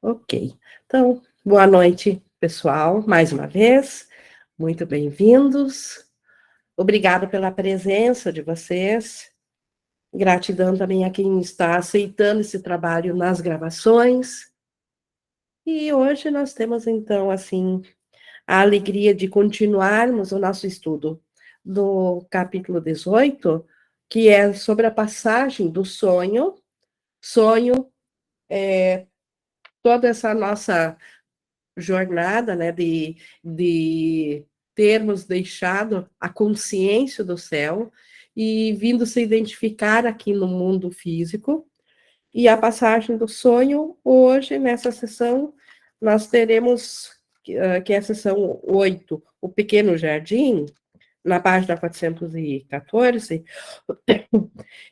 Ok. Então, boa noite, pessoal, mais uma vez. Muito bem-vindos. Obrigada pela presença de vocês. Gratidão também a quem está aceitando esse trabalho nas gravações. E hoje nós temos, então, assim, a alegria de continuarmos o nosso estudo do capítulo 18, que é sobre a passagem do sonho. Sonho é toda essa nossa jornada, né, de termos deixado a consciência do céu e vindo se identificar aqui no mundo físico. E a passagem do sonho, hoje, nessa sessão, nós teremos, que é a sessão 8, o Pequeno Jardim, na página 414,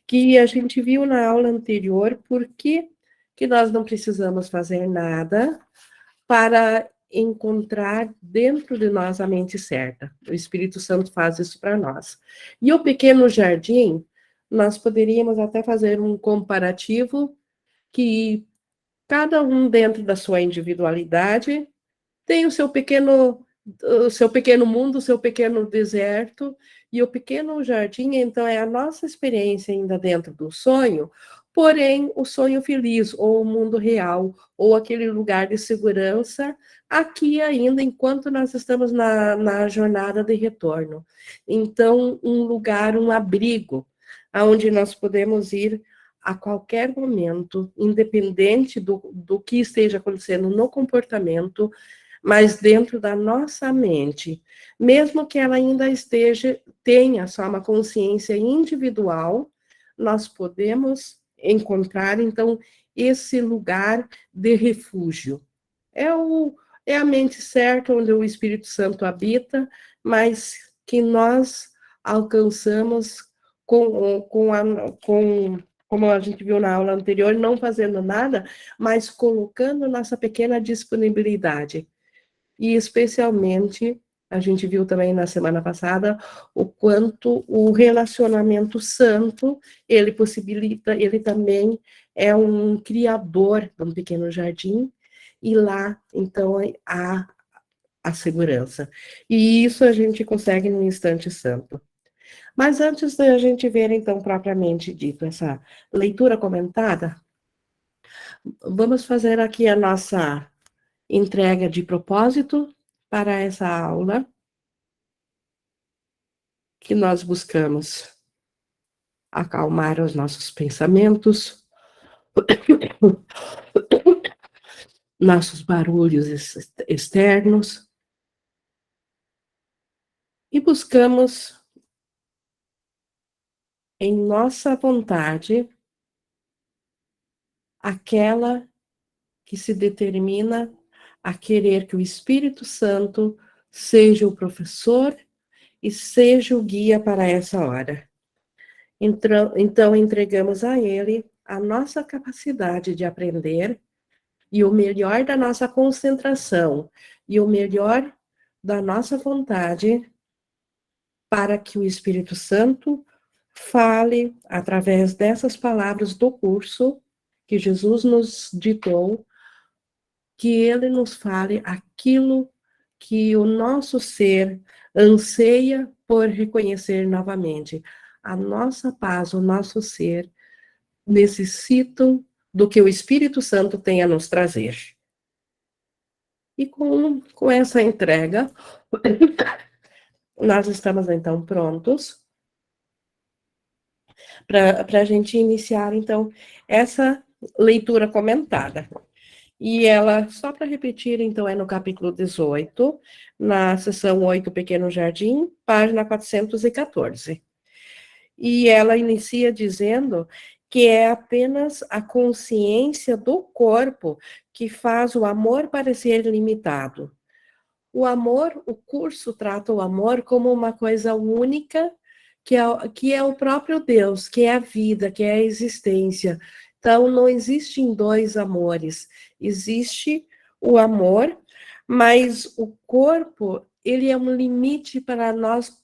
que a gente viu na aula anterior, porque que nós não precisamos fazer nada para encontrar dentro de nós a mente certa. O Espírito Santo faz isso para nós. E o Pequeno Jardim, nós poderíamos até fazer um comparativo que cada um dentro da sua individualidade tem o seu pequeno mundo, o seu pequeno deserto, e o pequeno jardim, então, é a nossa experiência ainda dentro do sonho, porém, o sonho feliz, ou o mundo real, ou aquele lugar de segurança, aqui ainda, enquanto nós estamos na jornada de retorno. Então, um lugar, um abrigo, aonde nós podemos ir a qualquer momento, independente do que esteja acontecendo no comportamento, mas dentro da nossa mente, mesmo que ela ainda tenha só uma consciência individual, nós podemos encontrar, então, esse lugar de refúgio. É a mente certa onde o Espírito Santo habita, mas que nós alcançamos como a gente viu na aula anterior, não fazendo nada, mas colocando nossa pequena disponibilidade. E especialmente, a gente viu também na semana passada, o quanto o relacionamento santo, ele possibilita, ele também é um criador de um pequeno jardim, e lá, então, há a segurança. E isso a gente consegue no instante santo. Mas antes da gente ver, então, propriamente dito, essa leitura comentada, vamos fazer aqui a nossa entrega de propósito para essa aula, que nós buscamos acalmar os nossos pensamentos, nossos barulhos externos, e buscamos em nossa vontade aquela que se determina a querer que o Espírito Santo seja o professor e seja o guia para essa hora. Então entregamos a ele a nossa capacidade de aprender e o melhor da nossa concentração e o melhor da nossa vontade para que o Espírito Santo fale através dessas palavras do curso que Jesus nos ditou, que ele nos fale aquilo que o nosso ser anseia por reconhecer novamente. A nossa paz, o nosso ser necessitam do que o Espírito Santo tem a nos trazer. E com essa entrega, nós estamos então prontos para a gente iniciar então essa leitura comentada. E ela, só para repetir, então, é no capítulo 18, na seção 8, Pequeno Jardim, página 414. E ela inicia dizendo que é apenas a consciência do corpo que faz o amor parecer limitado. O amor, o curso trata o amor como uma coisa única, que é o próprio Deus, que é a vida, que é a existência. Então, não existem dois amores, existe o amor, mas o corpo, ele é um limite para nós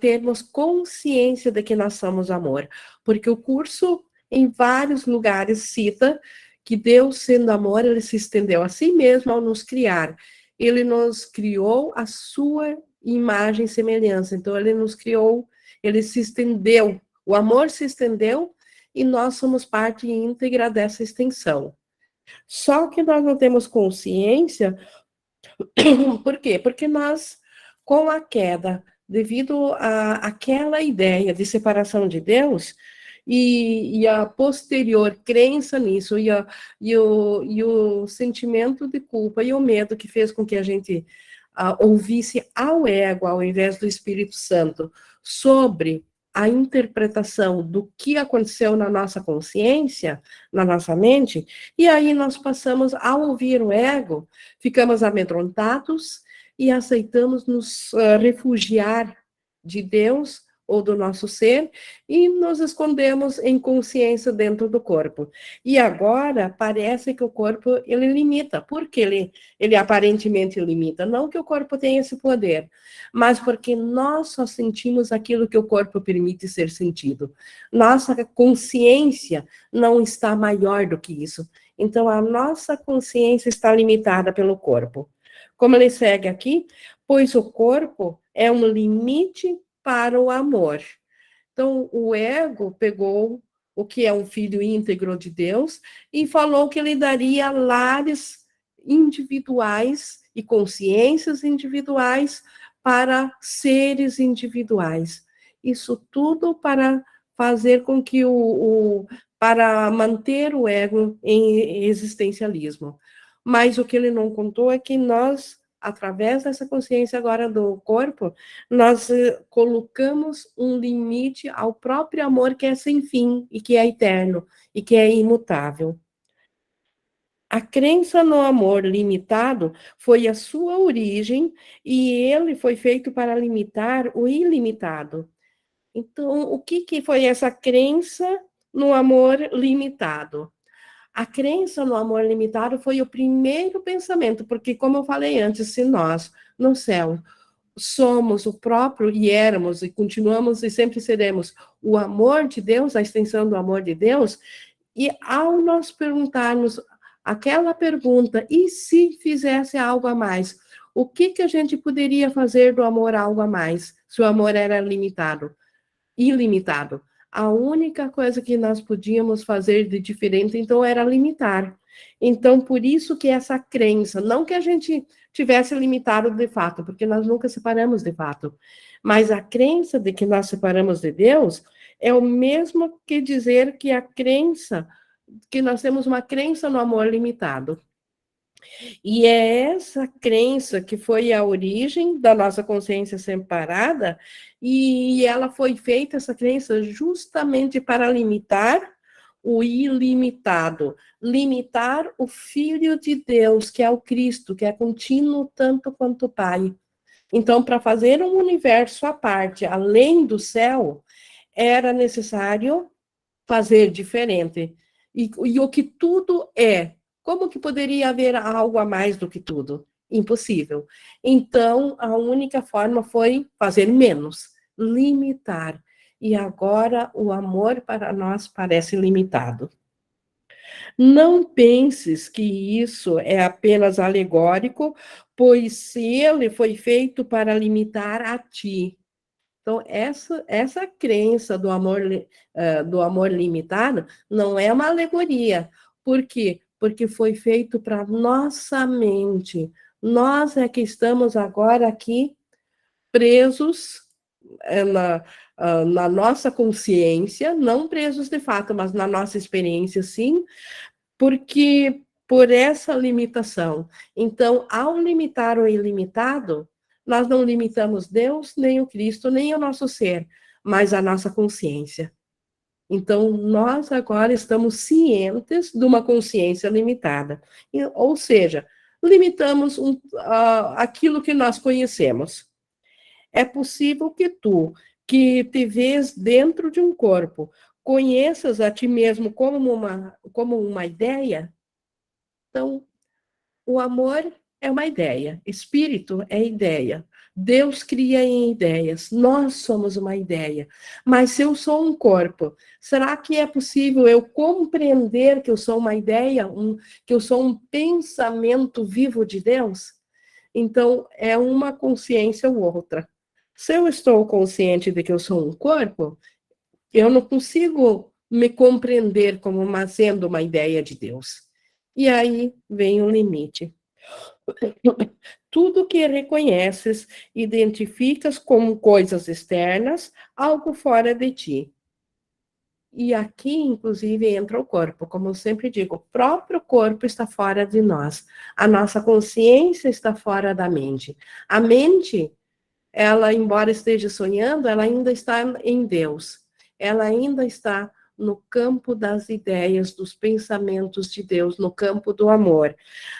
termos consciência de que nós somos amor, porque o curso, em vários lugares, cita que Deus, sendo amor, ele se estendeu a si mesmo ao nos criar. Ele nos criou a sua imagem e semelhança. Então, ele nos criou, ele se estendeu. O amor se estendeu e nós somos parte íntegra dessa extensão. Só que nós não temos consciência. Por quê? Porque nós, com a queda, devido àquela ideia de separação de Deus, e a posterior crença nisso, e o sentimento de culpa e o medo que fez com que a gente ouvisse ao ego, ao invés do Espírito Santo, sobre a interpretação do que aconteceu na nossa consciência, na nossa mente, e aí nós passamos a ouvir o ego, ficamos amedrontados e aceitamos nos refugiar de Deus ou do nosso ser, e nos escondemos em consciência dentro do corpo. E agora parece que o corpo, ele limita. Por que ele aparentemente limita? Não que o corpo tenha esse poder, mas porque nós só sentimos aquilo que o corpo permite ser sentido. Nossa consciência não está maior do que isso. Então, a nossa consciência está limitada pelo corpo. Como ele segue aqui, pois o corpo é um limite para o amor. Então, o ego pegou o que é um filho íntegro de Deus e falou que ele daria lares individuais e consciências individuais para seres individuais. Isso tudo para fazer com que para manter o ego em existencialismo. Mas o que ele não contou é que nós, através dessa consciência agora do corpo, nós colocamos um limite ao próprio amor que é sem fim e que é eterno e que é imutável. A crença no amor limitado foi a sua origem e ele foi feito para limitar o ilimitado. Então, o que foi essa crença no amor limitado? A crença no amor limitado foi o primeiro pensamento, porque, como eu falei antes, se nós, no céu, somos o próprio e éramos e continuamos e sempre seremos o amor de Deus, a extensão do amor de Deus, e ao nós perguntarmos aquela pergunta, e se fizesse algo a mais? O que a gente poderia fazer do amor algo a mais, se o amor era limitado, ilimitado? A única coisa que nós podíamos fazer de diferente, então, era limitar. Então, por isso que essa crença, não que a gente tivesse limitado de fato, porque nós nunca separamos de fato, mas a crença de que nós separamos de Deus é o mesmo que dizer que a crença, que nós temos uma crença no amor limitado. E é essa crença que foi a origem da nossa consciência separada, e ela foi feita, essa crença, justamente para limitar o ilimitado, limitar o Filho de Deus, que é o Cristo, que é contínuo tanto quanto o Pai. Então, para fazer um universo à parte, além do céu, era necessário fazer diferente. E o que tudo é, como que poderia haver algo a mais do que tudo? Impossível. Então, a única forma foi fazer menos, limitar. E agora o amor para nós parece limitado. Não penses que isso é apenas alegórico, pois se ele foi feito para limitar a ti. Então, essa crença do amor limitado não é uma alegoria. Por quê? Porque foi feito para nossa mente. Nós é que estamos agora aqui presos na nossa consciência, não presos de fato, mas na nossa experiência, sim, porque por essa limitação. Então, ao limitar o ilimitado, nós não limitamos Deus, nem o Cristo, nem o nosso ser, mas a nossa consciência. Então, nós agora estamos cientes de uma consciência limitada. Ou seja, limitamos aquilo que nós conhecemos. É possível que tu, que te vês dentro de um corpo, conheças a ti mesmo como uma ideia? Então, o amor é uma ideia, espírito é ideia. Deus cria em ideias, nós somos uma ideia. Mas se eu sou um corpo, será que é possível eu compreender que eu sou uma ideia, que eu sou um pensamento vivo de Deus? Então, é uma consciência ou outra. Se eu estou consciente de que eu sou um corpo, eu não consigo me compreender como sendo uma ideia de Deus. E aí vem o limite. Tudo que reconheces, identificas como coisas externas, algo fora de ti. E aqui, inclusive, entra o corpo. Como eu sempre digo, o próprio corpo está fora de nós. A nossa consciência está fora da mente. A mente, ela, embora esteja sonhando, ela ainda está em Deus. Ela ainda está no campo das ideias, dos pensamentos de Deus, no campo do amor.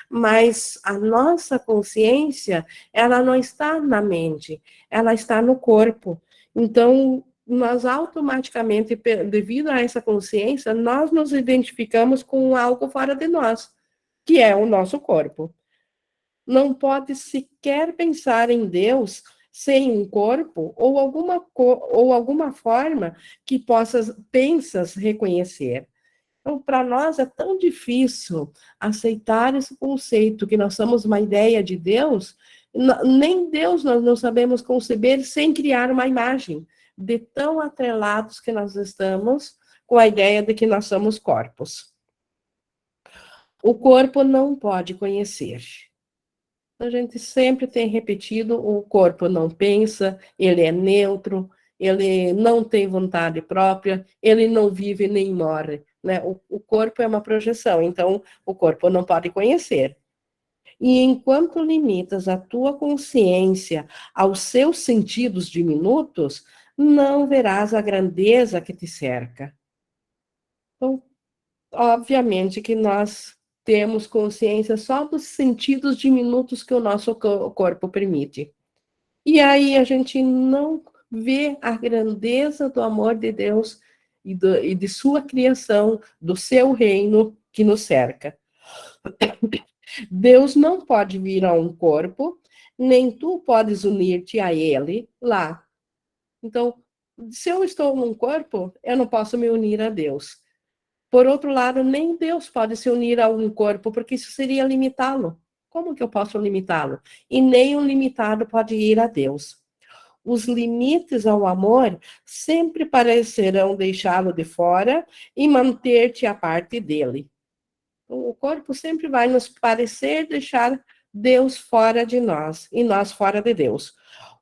Mas a nossa consciência, ela não está na mente, ela está no corpo. Então, nós automaticamente, devido a essa consciência, nós nos identificamos com algo fora de nós, que é o nosso corpo. Não pode sequer pensar em Deus sem um corpo ou alguma forma que pensas reconhecer. Então, para nós é tão difícil aceitar esse conceito que nós somos uma ideia de Deus, nem Deus nós não sabemos conceber sem criar uma imagem, de tão atrelados que nós estamos com a ideia de que nós somos corpos. O corpo não pode conhecer. A gente sempre tem repetido, o corpo não pensa, ele é neutro, ele não tem vontade própria, ele não vive nem morre, né? O corpo é uma projeção, então o corpo não pode conhecer. E enquanto limitas a tua consciência aos seus sentidos diminutos, não verás a grandeza que te cerca. Então, obviamente que nós temos consciência só dos sentidos diminutos que o nosso corpo permite. E aí a gente não vê a grandeza do amor de Deus e de sua criação, do seu reino que nos cerca. Deus não pode vir a um corpo, nem tu podes unir-te a ele lá. Então, se eu estou num corpo, eu não posso me unir a Deus. Por outro lado, nem Deus pode se unir a um corpo, porque isso seria limitá-lo. Como que eu posso limitá-lo? E nem o limitado pode ir a Deus. Os limites ao amor sempre parecerão deixá-lo de fora e manter-te à parte dele. O corpo sempre vai nos parecer deixar Deus fora de nós e nós fora de Deus.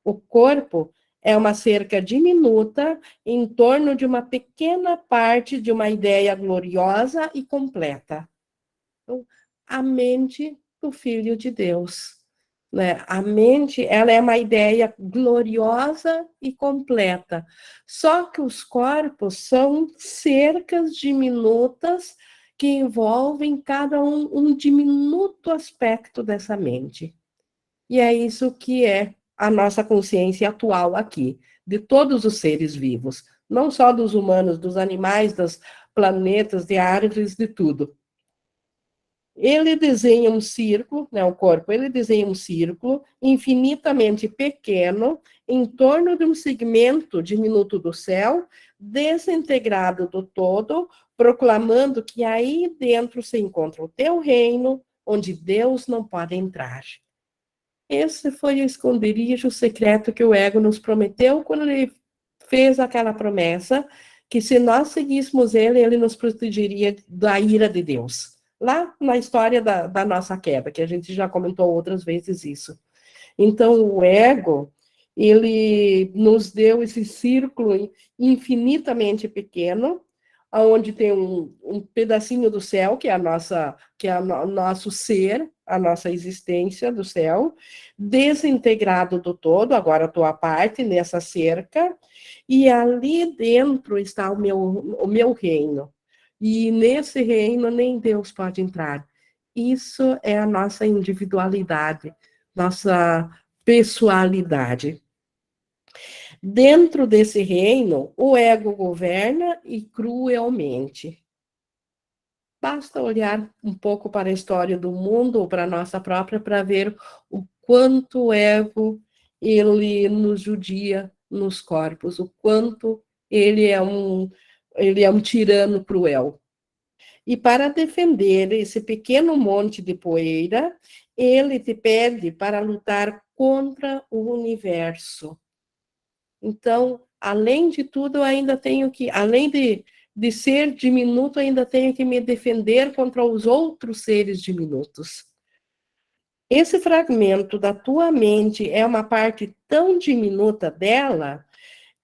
O corpo é uma cerca diminuta em torno de uma pequena parte de uma ideia gloriosa e completa. Então, a mente do Filho de Deus. Né? A mente, ela é uma ideia gloriosa e completa. Só que os corpos são cercas diminutas que envolvem cada um diminuto aspecto dessa mente. E é isso que é a nossa consciência atual aqui, de todos os seres vivos, não só dos humanos, dos animais, dos planetas, de árvores, de tudo. Ele desenha um círculo, né, o corpo, ele desenha um círculo infinitamente pequeno em torno de um segmento diminuto do céu, desintegrado do todo, proclamando que aí dentro se encontra o teu reino, onde Deus não pode entrar. Esse foi o esconderijo secreto que o ego nos prometeu quando ele fez aquela promessa que se nós seguíssemos ele, ele nos protegeria da ira de Deus. Lá na história da nossa queda, que a gente já comentou outras vezes isso. Então, o ego, ele nos deu esse círculo infinitamente pequeno, onde tem um pedacinho do céu, que é o nosso ser, a nossa existência do céu, desintegrado do todo, agora a tua parte nessa cerca, e ali dentro está o meu reino. E nesse reino nem Deus pode entrar. Isso é a nossa individualidade, nossa pessoalidade. Dentro desse reino, o ego governa e cruelmente. Basta olhar um pouco para a história do mundo ou para a nossa própria para ver o quanto o ego ele nos judia nos corpos, o quanto ele é um tirano cruel. E para defender esse pequeno monte de poeira, ele te pede para lutar contra o universo. Então, além de tudo, eu ainda tenho que, além de ser diminuto, ainda tenho que me defender contra os outros seres diminutos. Esse fragmento da tua mente é uma parte tão diminuta dela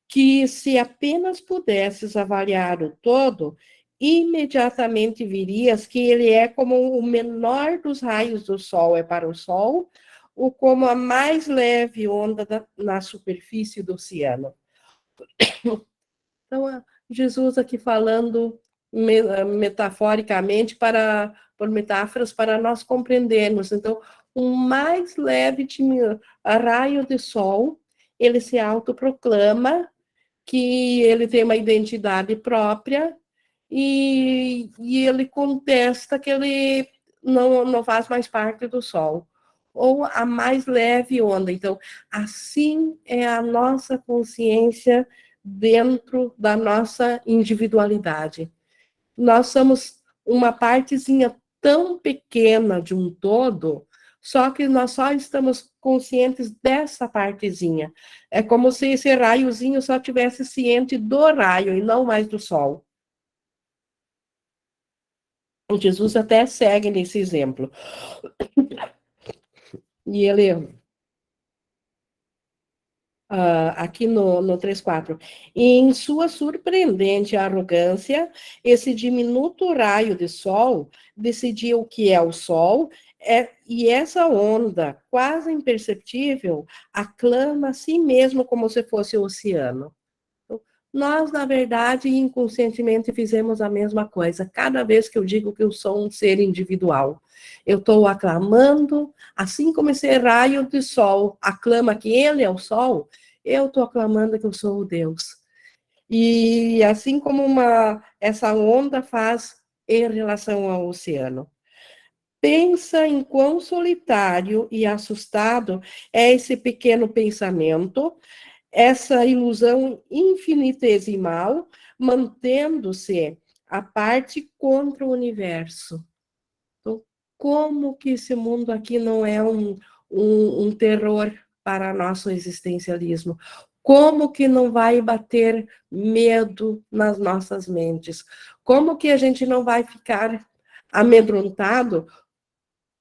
que, se apenas pudesses avaliar o todo, imediatamente virias que ele é como o menor dos raios do Sol é para o Sol, ou como a mais leve onda na superfície do oceano. Então, Jesus aqui falando metaforicamente por metáforas para nós compreendermos. Então, o mais leve raio de sol, ele se autoproclama que ele tem uma identidade própria e ele contesta que ele não faz mais parte do sol. Ou a mais leve onda. Então, assim é a nossa consciência dentro da nossa individualidade. Nós somos uma partezinha tão pequena de um todo, só que nós só estamos conscientes dessa partezinha. É como se esse raiozinho só tivesse ciente do raio e não mais do sol. O Jesus até segue nesse exemplo. E ele aqui no 3.4. E em sua surpreendente arrogância, esse diminuto raio de sol decidiu o que é o sol, e essa onda, quase imperceptível, aclama a si mesmo como se fosse o oceano. Nós, na verdade, inconscientemente fizemos a mesma coisa. Cada vez que eu digo que eu sou um ser individual, eu estou aclamando, assim como esse raio de sol aclama que ele é o sol, eu estou aclamando que eu sou o Deus. E assim como essa onda faz em relação ao oceano. Pensa em quão solitário e assustado é esse pequeno pensamento, essa ilusão infinitesimal, mantendo-se a parte contra o universo. Então, como que esse mundo aqui não é um terror para nosso existencialismo? Como que não vai bater medo nas nossas mentes? Como que a gente não vai ficar amedrontado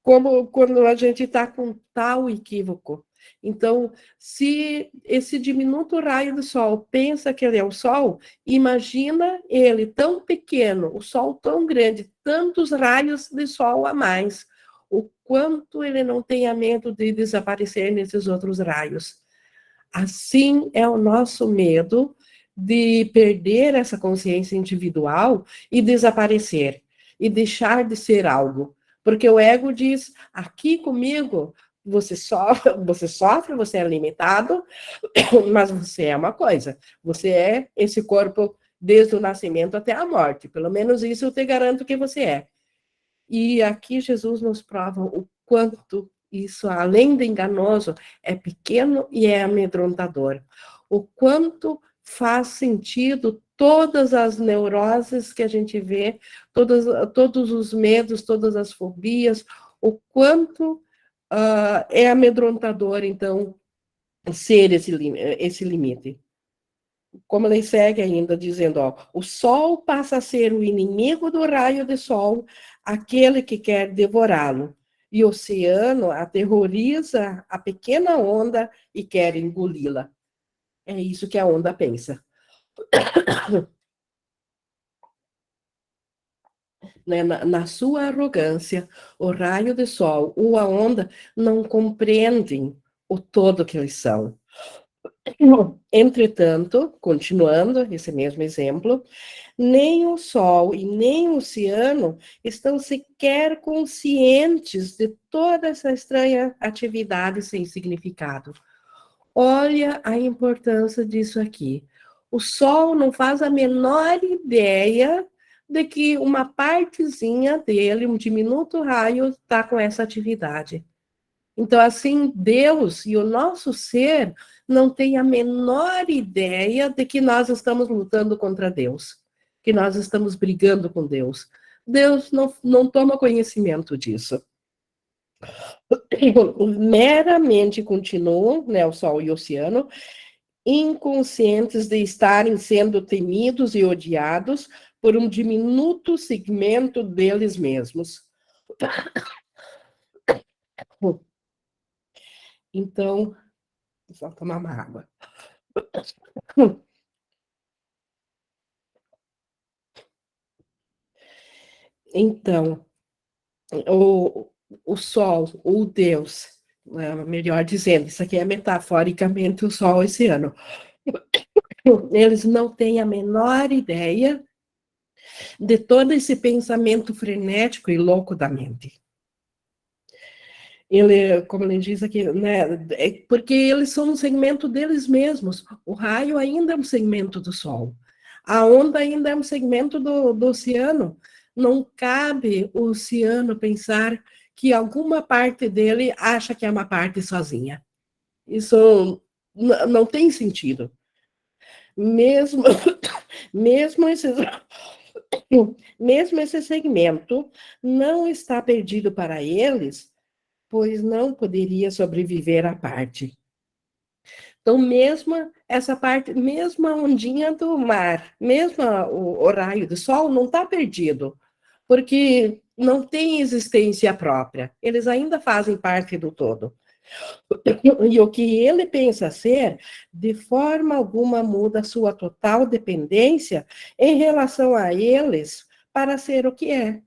como quando a gente está com tal equívoco? Então, se esse diminuto raio do Sol pensa que ele é o Sol, imagina ele tão pequeno, o Sol tão grande, tantos raios de Sol a mais. O quanto ele não tenha medo de desaparecer nesses outros raios. Assim é o nosso medo de perder essa consciência individual e desaparecer, e deixar de ser algo. Porque o ego diz, aqui comigo, você sofre, você é limitado, mas você é uma coisa. Você é esse corpo desde o nascimento até a morte. Pelo menos isso eu te garanto que você é. E aqui Jesus nos prova o quanto isso, além de enganoso, é pequeno e é amedrontador. O quanto faz sentido todas as neuroses que a gente vê, todos os medos, todas as fobias, o quanto é amedrontador, então, ser esse limite. Como ele segue ainda dizendo, ó, o sol passa a ser o inimigo do raio de sol, aquele que quer devorá-lo. E o oceano aterroriza a pequena onda e quer engoli-la. É isso que a onda pensa. Né? Na sua arrogância, o raio de sol ou a onda não compreendem o todo que eles são. Entretanto, continuando esse mesmo exemplo, nem o Sol e nem o oceano estão sequer conscientes de toda essa estranha atividade sem significado. Olha a importância disso aqui. O Sol não faz a menor ideia de que uma partezinha dele, um diminuto raio, está com essa atividade. Então, assim, Deus e o nosso ser não tem a menor ideia de que nós estamos lutando contra Deus, que nós estamos brigando com Deus. Deus não toma conhecimento disso. Meramente continuam, né, o Sol e o Oceano, inconscientes de estarem sendo temidos e odiados por um diminuto segmento deles mesmos. Então, só tomar uma água. Então, o Sol, o Deus, melhor dizendo, isso aqui é metaforicamente o Sol esse ano. Eles não têm a menor ideia de todo esse pensamento frenético e louco da mente. Ele, como ele diz aqui, né, porque eles são um segmento deles mesmos. O raio ainda é um segmento do Sol. A onda ainda é um segmento do oceano. Não cabe o oceano pensar que alguma parte dele acha que é uma parte sozinha. Isso não tem sentido. Mesmo, mesmo esse, mesmo esse segmento não está perdido para eles, pois não poderia sobreviver à parte. Então, mesmo essa parte, mesmo a ondinha do mar, mesmo o raio do sol, não está perdido, porque não tem existência própria. Eles ainda fazem parte do todo. E o que ele pensa ser, de forma alguma muda sua total dependência em relação a eles para ser o que é.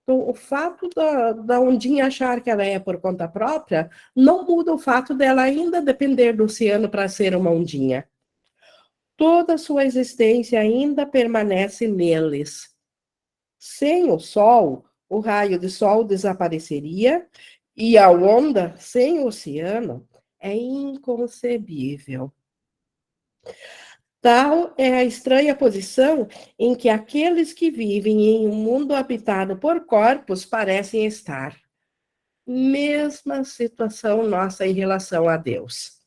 Então, o fato da ondinha achar que ela é por conta própria não muda o fato dela ainda depender do oceano para ser uma ondinha. Toda a sua existência ainda permanece neles. Sem o Sol, o raio de Sol desapareceria e a onda sem o oceano é inconcebível. Tal é a estranha posição em que aqueles que vivem em um mundo habitado por corpos parecem estar. Mesma situação nossa em relação a Deus.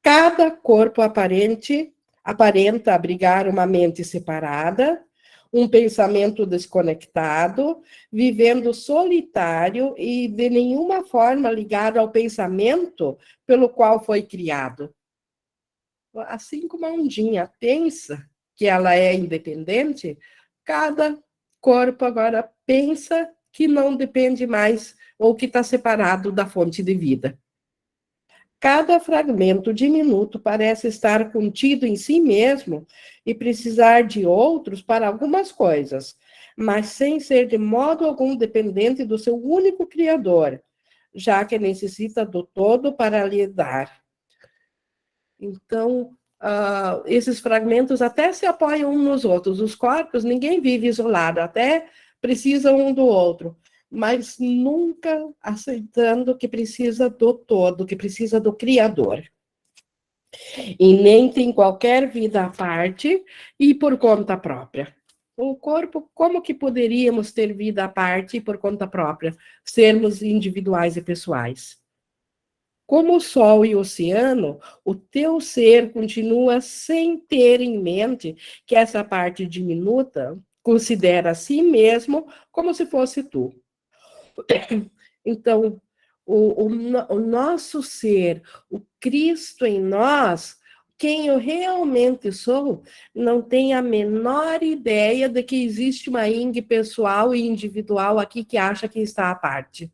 Cada corpo aparenta abrigar uma mente separada, um pensamento desconectado, vivendo solitário e de nenhuma forma ligado ao pensamento pelo qual foi criado. Assim como a ondinha pensa que ela é independente, cada corpo agora pensa que não depende mais ou que está separado da fonte de vida. Cada fragmento diminuto parece estar contido em si mesmo e precisar de outros para algumas coisas, mas sem ser de modo algum dependente do seu único Criador, já que necessita do todo para lhe dar. Então, esses fragmentos até se apoiam uns nos outros. Os corpos, ninguém vive isolado, até precisam um do outro, mas nunca aceitando que precisa do todo, que precisa do Criador. E nem tem qualquer vida à parte e por conta própria. O corpo, como que poderíamos ter vida à parte e por conta própria, sermos individuais e pessoais? Como o Sol e o oceano, o teu ser continua sem ter em mente que essa parte diminuta considera a si mesmo como se fosse tu. Então, o nosso ser, o Cristo em nós, quem eu realmente sou, não tem a menor ideia de que existe uma ing pessoal e individual aqui que acha que está à parte.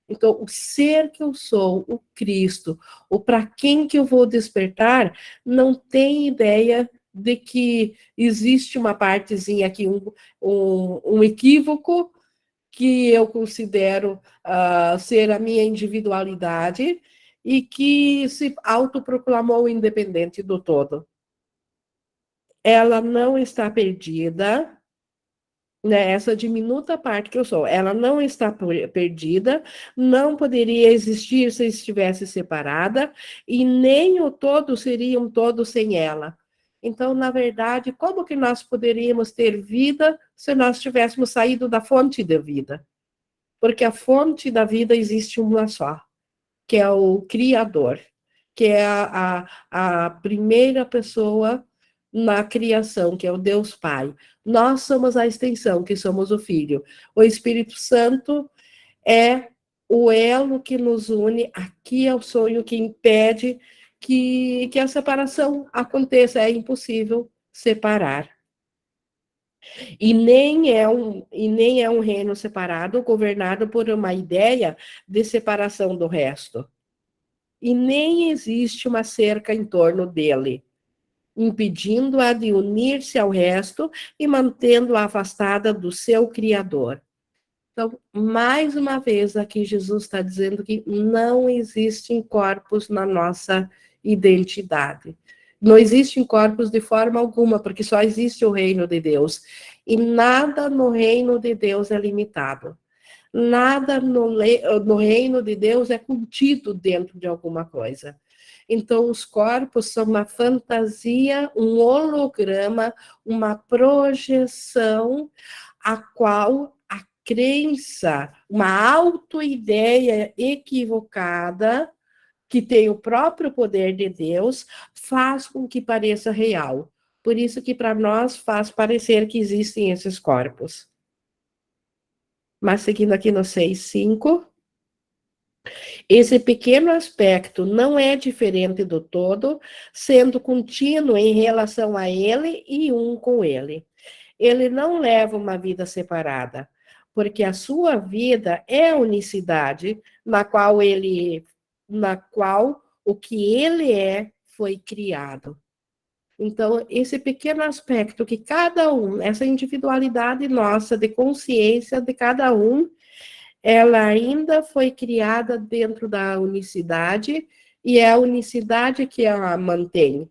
Então, o ser que eu sou, o Cristo, o para quem que eu vou despertar, não tem ideia de que existe uma partezinha aqui, um equívoco que eu considero ser a minha individualidade e que se autoproclamou independente do todo. Ela não está perdida, né, essa diminuta parte que eu sou, ela não está perdida, não poderia existir se estivesse separada, e nem o todo seria um todo sem ela. Então, na verdade, como que nós poderíamos ter vida se nós tivéssemos saído da fonte da vida? porque a fonte da vida existe uma só, que é o Criador, que é a primeira pessoa na criação, que é o Deus Pai. Nós somos a extensão, que somos o Filho. O Espírito Santo é o elo que nos une, aqui é o sonho que impede que a separação aconteça, é impossível separar. E nem é um reino separado, governado por uma ideia de separação do resto. E nem existe uma cerca em torno dele, impedindo-a de unir-se ao resto e mantendo-a afastada do seu Criador. Então, mais uma vez, aqui Jesus está dizendo que não existem corpos na nossa identidade. Não existem corpos de forma alguma, porque só existe o reino de Deus. E nada no reino de Deus é limitado. Nada no reino de Deus é contido dentro de alguma coisa. Então, os corpos são uma fantasia, um holograma, uma projeção, a qual a crença, uma autoideia equivocada, que tem o próprio poder de Deus, faz com que pareça real. Por isso que para nós faz parecer que existem esses corpos. Mas seguindo aqui no 6.5, esse pequeno aspecto não é diferente do todo, sendo contínuo em relação a ele e um com ele. Ele não leva uma vida separada, porque a sua vida é a unicidade na qual o que ele é foi criado. Então, esse pequeno aspecto que cada um, essa individualidade nossa de consciência de cada um, ela ainda foi criada dentro da unicidade, e é a unicidade que ela mantém,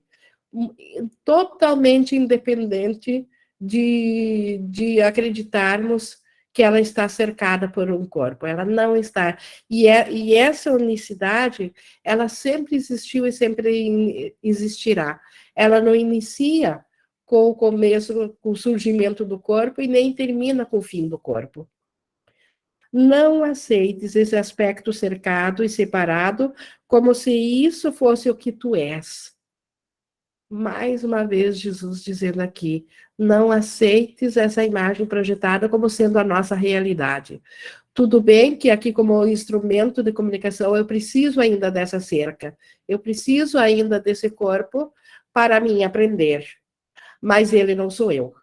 totalmente independente de acreditarmos que ela está cercada por um corpo. Ela não está. E essa unicidade, ela sempre existiu e sempre existirá. Ela não inicia com o começo, com o surgimento do corpo, e nem termina com o fim do corpo. Não aceites esse aspecto cercado e separado como se isso fosse o que tu és. Mais uma vez, Jesus dizendo aqui, não aceites essa imagem projetada como sendo a nossa realidade. Tudo bem que aqui, como instrumento de comunicação, eu preciso ainda dessa cerca, eu preciso ainda desse corpo para mim aprender, mas ele não sou eu,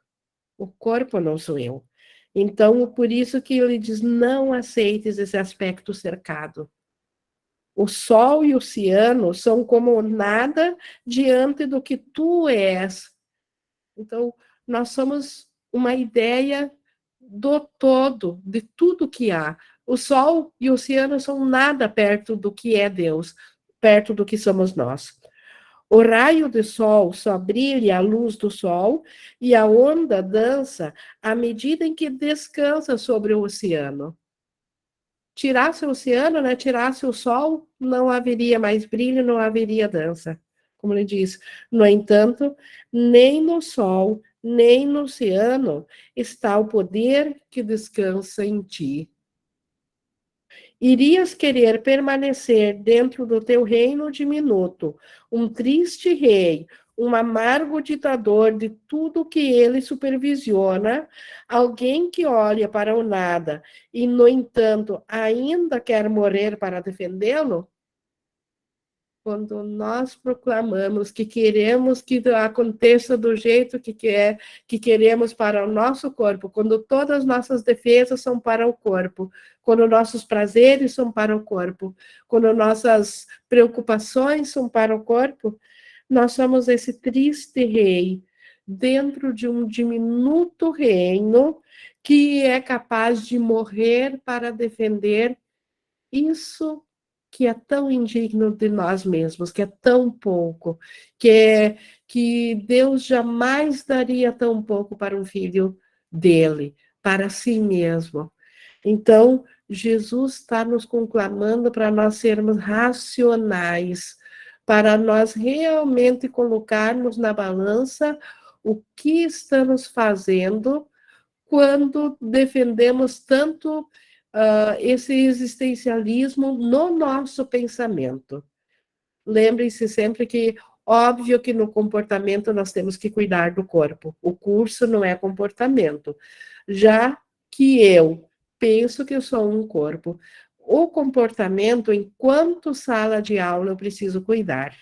o corpo não sou eu. Então, por isso que ele diz, não aceites esse aspecto cercado. O sol e o oceano são como nada diante do que tu és. Então, nós somos uma ideia do todo, de tudo que há. O sol e o oceano são nada perto do que é Deus, perto do que somos nós. O raio do sol só brilha à luz do sol, e a onda dança à medida em que descansa sobre o oceano. Tirasse o oceano, né, tirasse o sol, não haveria mais brilho, não haveria dança. Como ele diz, no entanto, nem no sol, nem no oceano está o poder que descansa em ti. Irias querer permanecer dentro do teu reino diminuto, um triste rei, um amargo ditador de tudo que ele supervisiona, alguém que olha para o nada e, no entanto, ainda quer morrer para defendê-lo? Quando nós proclamamos que queremos que aconteça do jeito que queremos para o nosso corpo, quando todas as nossas defesas são para o corpo, quando nossos prazeres são para o corpo, quando nossas preocupações são para o corpo, nós somos esse triste rei dentro de um diminuto reino que é capaz de morrer para defender isso que é tão indigno de nós mesmos, que é tão pouco, que Deus jamais daria tão pouco para um filho dele, para si mesmo. Então, Jesus está nos conclamando para nós sermos racionais, para nós realmente colocarmos na balança o que estamos fazendo quando defendemos tanto esse existencialismo no nosso pensamento. Lembrem-se sempre que, óbvio que no comportamento nós temos que cuidar do corpo. O curso não é comportamento. Já que eu penso que eu sou um corpo, o comportamento, enquanto sala de aula, eu preciso cuidar.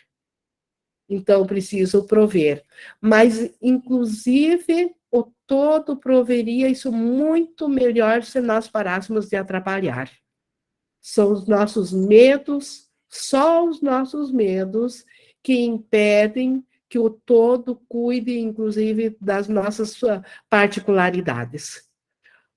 Então, eu preciso prover. Mas, inclusive, o todo proveria isso muito melhor se nós parássemos de atrapalhar. São os nossos medos, só os nossos medos, que impedem que o todo cuide, inclusive, das nossas particularidades.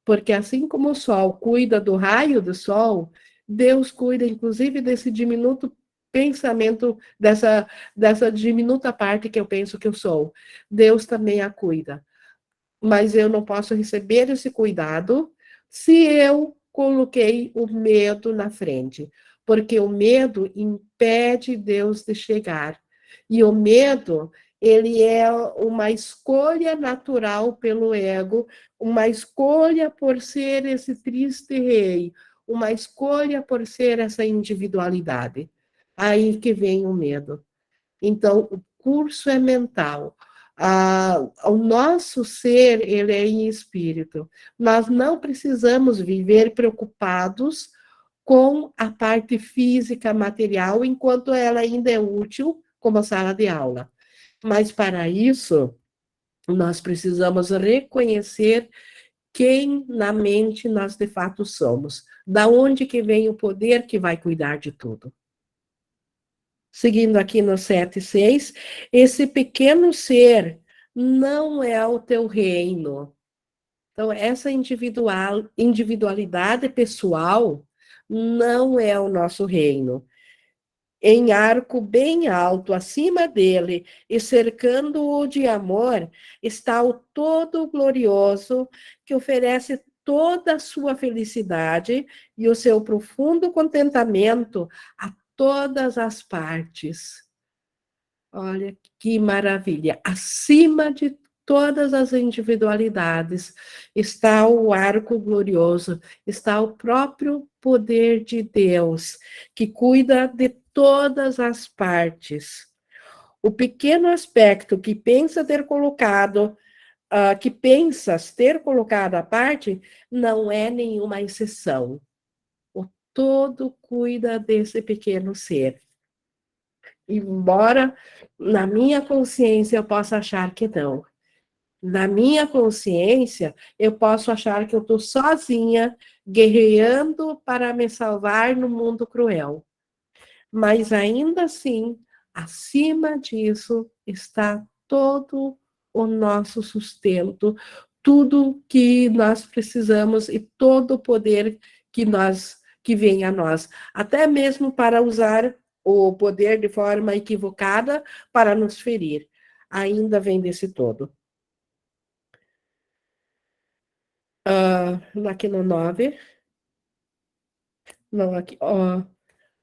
Porque assim como o Sol cuida do raio do Sol, Deus cuida, inclusive, desse diminuto pensamento, dessa diminuta parte que eu penso que eu sou. Deus também a cuida. Mas eu não posso receber esse cuidado se eu coloquei o medo na frente, porque o medo impede Deus de chegar. E o medo, ele é uma escolha natural pelo ego, uma escolha por ser esse triste rei, uma escolha por ser essa individualidade. Aí que vem o medo. Então, o curso é mental. O nosso ser, ele é em espírito. Nós não precisamos viver preocupados com a parte física, material, enquanto ela ainda é útil como sala de aula. Mas, para isso, nós precisamos reconhecer quem na mente nós de fato somos. Da onde que vem o poder que vai cuidar de tudo. Seguindo aqui no 7,6, esse pequeno ser não é o teu reino. Então, essa individualidade pessoal não é o nosso reino. Em arco bem alto, acima dele, e cercando-o de amor, está o Todo-Glorioso, que oferece toda a sua felicidade e o seu profundo contentamento a todas as partes. Olha que maravilha! Acima de todas as individualidades está o arco glorioso, está o próprio poder de Deus, que cuida de todas as partes. O pequeno aspecto que pensa ter colocado, que pensas ter colocado à parte, não é nenhuma exceção. O todo cuida desse pequeno ser. Embora na minha consciência eu possa achar que não. Na minha consciência, eu posso achar que eu estou sozinha, guerreando para me salvar no mundo cruel. Mas ainda assim, acima disso, está todo o nosso sustento, tudo que nós precisamos e todo o poder que vem a nós, até mesmo para usar o poder de forma equivocada para nos ferir, ainda vem desse todo. Aqui no 9, não, aqui,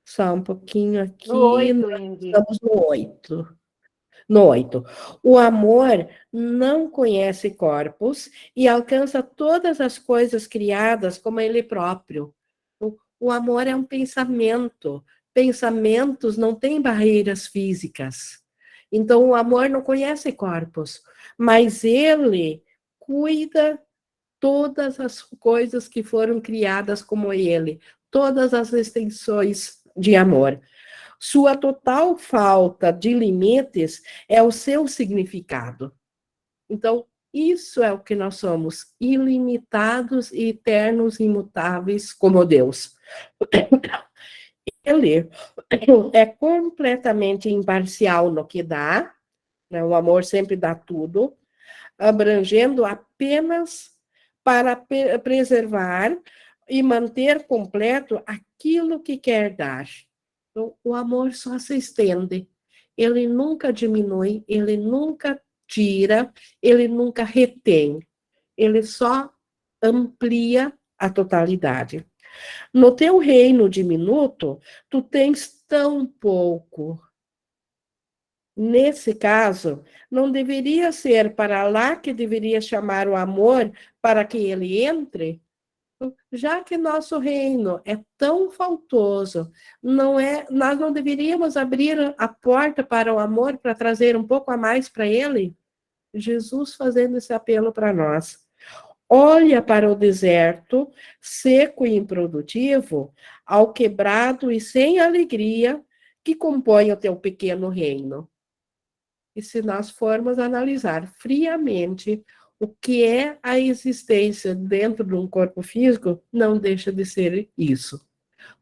só um pouquinho aqui, no 8, Ingrid. estamos no 8. No 8. O amor não conhece corpos e alcança todas as coisas criadas como ele próprio. O amor é um pensamento. Pensamentos não têm barreiras físicas. Então, o amor não conhece corpos, mas ele cuida todas as coisas que foram criadas como ele, todas as extensões de amor. Sua total falta de limites é o seu significado. Então, isso é o que nós somos, ilimitados e eternos, imutáveis como Deus. Ele é completamente imparcial no que dá, né? O amor sempre dá tudo, abrangendo apenas para preservar e manter completo aquilo que quer dar. Então, o amor só se estende. Ele nunca diminui, ele nunca tira, ele nunca retém. Ele só amplia a totalidade. No teu reino diminuto, tu tens tão pouco. Nesse caso, não deveria ser para lá que deveria chamar o amor para que ele entre? Já que nosso reino é tão faltoso, nós não deveríamos abrir a porta para o amor, para trazer um pouco a mais para ele? Jesus fazendo esse apelo para nós. Olha para o deserto, seco e improdutivo, ao quebrado e sem alegria, que compõe o teu pequeno reino. E se nós formos analisar friamente o que é a existência dentro de um corpo físico, não deixa de ser isso.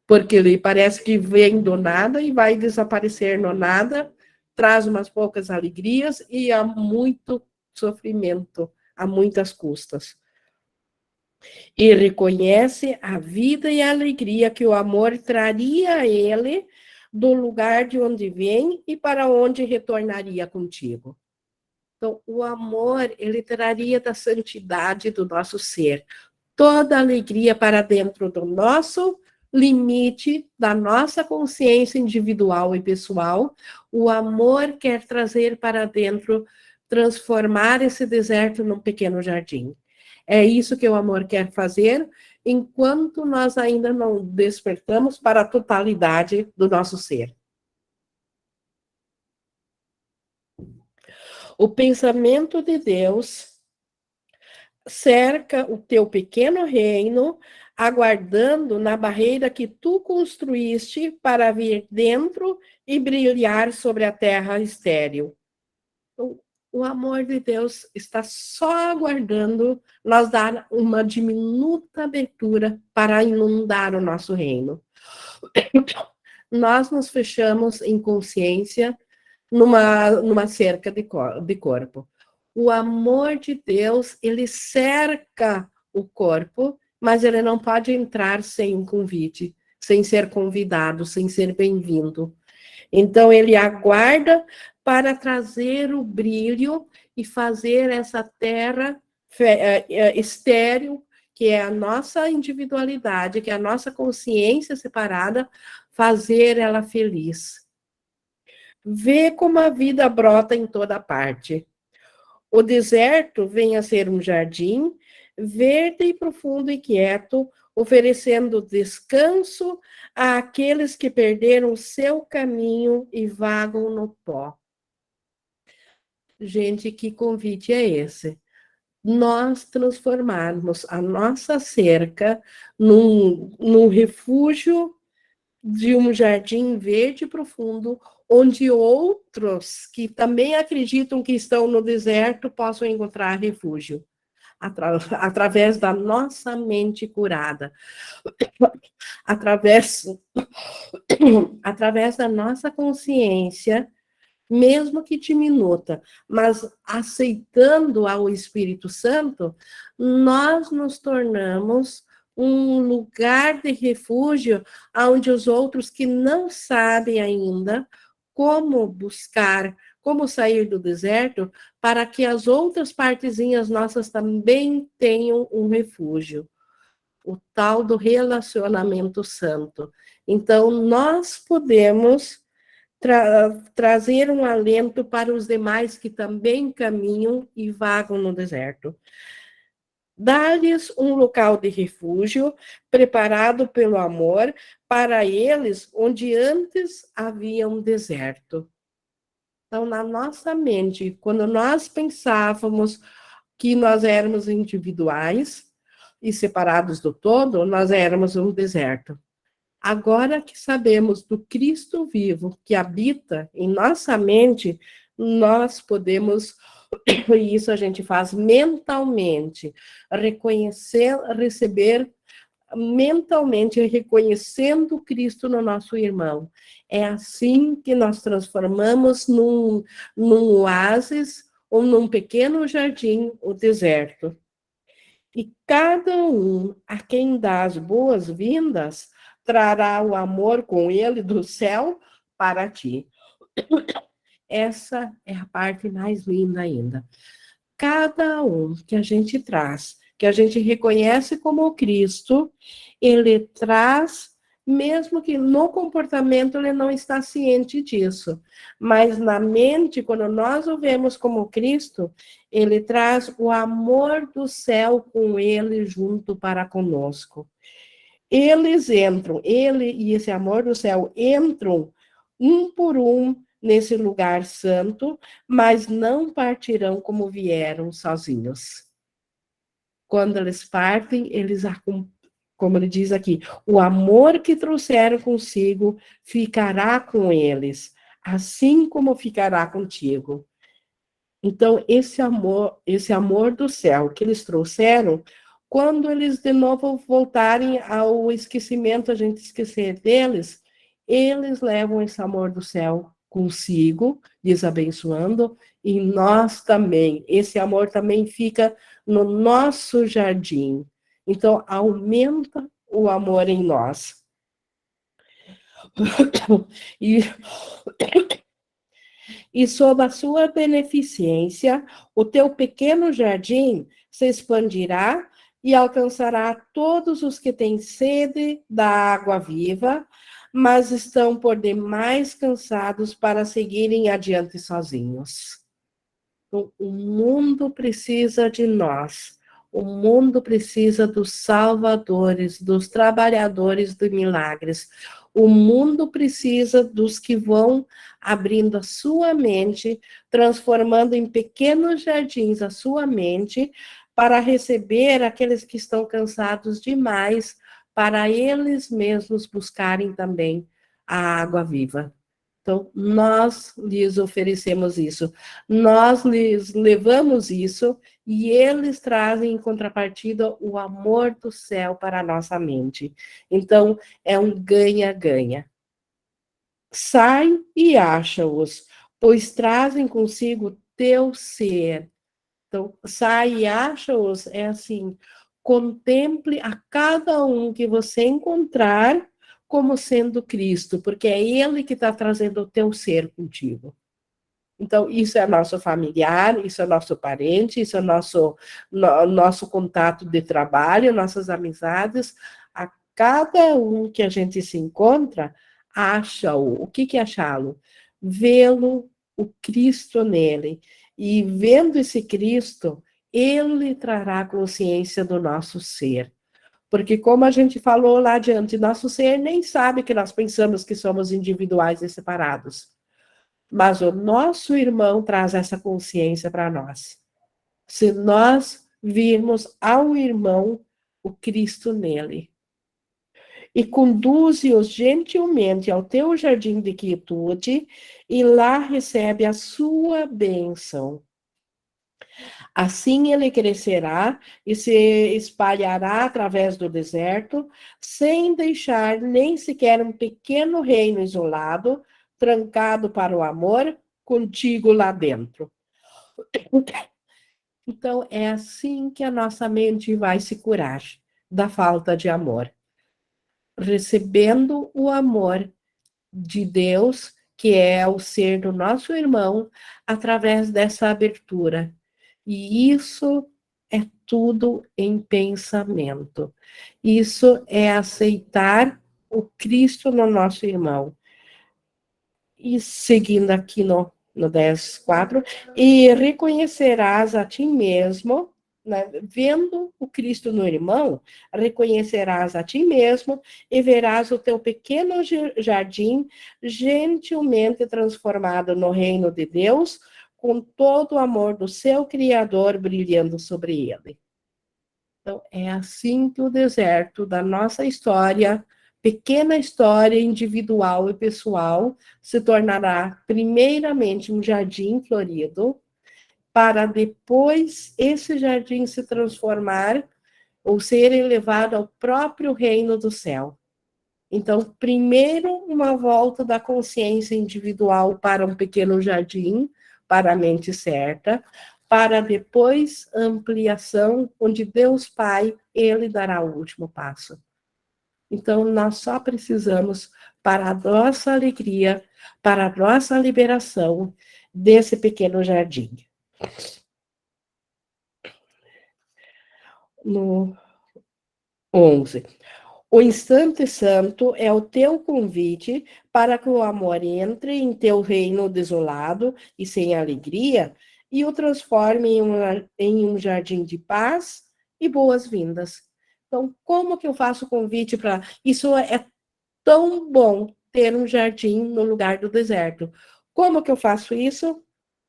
Porque ele parece que vem do nada e vai desaparecer no nada, traz umas poucas alegrias e há muito sofrimento, há muitas custas. E reconhece a vida e a alegria que o amor traria a ele do lugar de onde vem e para onde retornaria contigo. Então, o amor, ele traria da santidade do nosso ser, toda a alegria para dentro do nosso limite, da nossa consciência individual e pessoal. O amor quer trazer para dentro, transformar esse deserto num pequeno jardim. É isso que o amor quer fazer, enquanto nós ainda não despertamos para a totalidade do nosso ser. O pensamento de Deus cerca o teu pequeno reino, aguardando na barreira que tu construíste para vir dentro e brilhar sobre a terra estéril. O amor de Deus está só aguardando nós dar uma diminuta abertura para inundar o nosso reino. Nós nos fechamos em consciência numa cerca de corpo. O amor de Deus, ele cerca o corpo, mas ele não pode entrar sem um convite, sem ser convidado, sem ser bem-vindo. Então, ele aguarda para trazer o brilho e fazer essa terra estéril, que é a nossa individualidade, que é a nossa consciência separada, fazer ela feliz. Vê como a vida brota em toda parte. O deserto vem a ser um jardim, verde e profundo e quieto, oferecendo descanso àqueles que perderam o seu caminho e vagam no pó. Gente, que convite é esse? Nós transformarmos a nossa cerca num refúgio de um jardim verde profundo, onde outros que também acreditam que estão no deserto possam encontrar refúgio, através da nossa mente curada, através da nossa consciência, mesmo que diminuta, mas aceitando ao Espírito Santo, nós nos tornamos um lugar de refúgio onde os outros que não sabem ainda como buscar, como sair do deserto, para que as outras partezinhas nossas também tenham um refúgio. O tal do relacionamento santo. Então, nós podemos trazer um alento para os demais que também caminham e vagam no deserto. Dá-lhes um local de refúgio, preparado pelo amor, para eles, onde antes havia um deserto. Então, na nossa mente, quando nós pensávamos que nós éramos individuais e separados do todo, nós éramos um deserto. Agora que sabemos do Cristo vivo que habita em nossa mente, nós podemos, e isso a gente faz mentalmente, receber mentalmente, reconhecendo Cristo no nosso irmão. É assim que nós transformamos num oásis ou num pequeno jardim o deserto. E cada um a quem dá as boas-vindas trará o amor com ele do céu para ti. Essa é a parte mais linda ainda. Cada um que a gente traz, que a gente reconhece como Cristo, ele traz mesmo que no comportamento ele não está ciente disso. Mas na mente, quando nós o vemos como Cristo, ele traz o amor do céu com ele junto para conosco. Eles entram, ele e esse amor do céu entram um por um nesse lugar santo, mas não partirão como vieram sozinhos. Quando eles partem, eles, como ele diz aqui, o amor que trouxeram consigo ficará com eles, assim como ficará contigo. Então, esse amor do céu que eles trouxeram, quando eles de novo voltarem ao esquecimento, a gente esquecer deles, eles levam esse amor do céu consigo, lhes abençoando, e nós também. Esse amor também fica no nosso jardim. Então, aumenta o amor em nós. E e sob a sua beneficência, o teu pequeno jardim se expandirá e alcançará todos os que têm sede da água viva, mas estão por demais cansados para seguirem adiante sozinhos. O mundo precisa de nós. O mundo precisa dos salvadores, dos trabalhadores de milagres. O mundo precisa dos que vão abrindo a sua mente, transformando em pequenos jardins a sua mente, para receber aqueles que estão cansados demais, para eles mesmos buscarem também a água viva. Então, nós lhes oferecemos isso, nós lhes levamos isso, e eles trazem em contrapartida o amor do céu para a nossa mente. Então, é um ganha-ganha. Sai e acha-os, pois trazem consigo teu ser. Então, sai e acha-os é assim: contemple a cada um que você encontrar como sendo Cristo, porque é Ele que está trazendo o teu ser contigo. Então, isso é nosso familiar, isso é nosso parente, isso é nosso contato de trabalho, nossas amizades. A cada um que a gente se encontra, acha-o. O que é achá-lo? Vê-lo, o Cristo nele. E vendo esse Cristo, ele trará consciência do nosso ser. Porque, como a gente falou lá adiante, nosso ser nem sabe que nós pensamos que somos individuais e separados. Mas o nosso irmão traz essa consciência para nós. Se nós virmos ao irmão o Cristo nele. E conduze-os gentilmente ao teu jardim de quietude, e lá recebe a sua bênção. Assim ele crescerá e se espalhará através do deserto, sem deixar nem sequer um pequeno reino isolado, trancado para o amor, contigo lá dentro. Então, é assim que a nossa mente vai se curar da falta de amor, recebendo o amor de Deus, que é o ser do nosso irmão, através dessa abertura. E isso é tudo em pensamento. Isso é aceitar o Cristo no nosso irmão. E seguindo aqui no 10:4, e reconhecerás a ti mesmo, né, vendo o Cristo no irmão, reconhecerás a ti mesmo e verás o teu pequeno jardim gentilmente transformado no reino de Deus, com todo o amor do seu Criador brilhando sobre ele. Então, é assim que o deserto da nossa história, pequena história individual e pessoal, se tornará primeiramente um jardim florido, para depois esse jardim se transformar ou ser elevado ao próprio reino do céu. Então, primeiro, uma volta da consciência individual para um pequeno jardim, para a mente certa, para depois ampliação, onde Deus Pai, Ele dará o último passo. Então, nós só precisamos, para a nossa alegria, para a nossa liberação, desse pequeno jardim. No 11. O instante santo é o teu convite para que o amor entre em teu reino desolado e sem alegria e o transforme em um jardim de paz e boas-vindas. Então, como que eu faço o convite para... Isso é tão bom ter um jardim no lugar do deserto. Como que eu faço isso?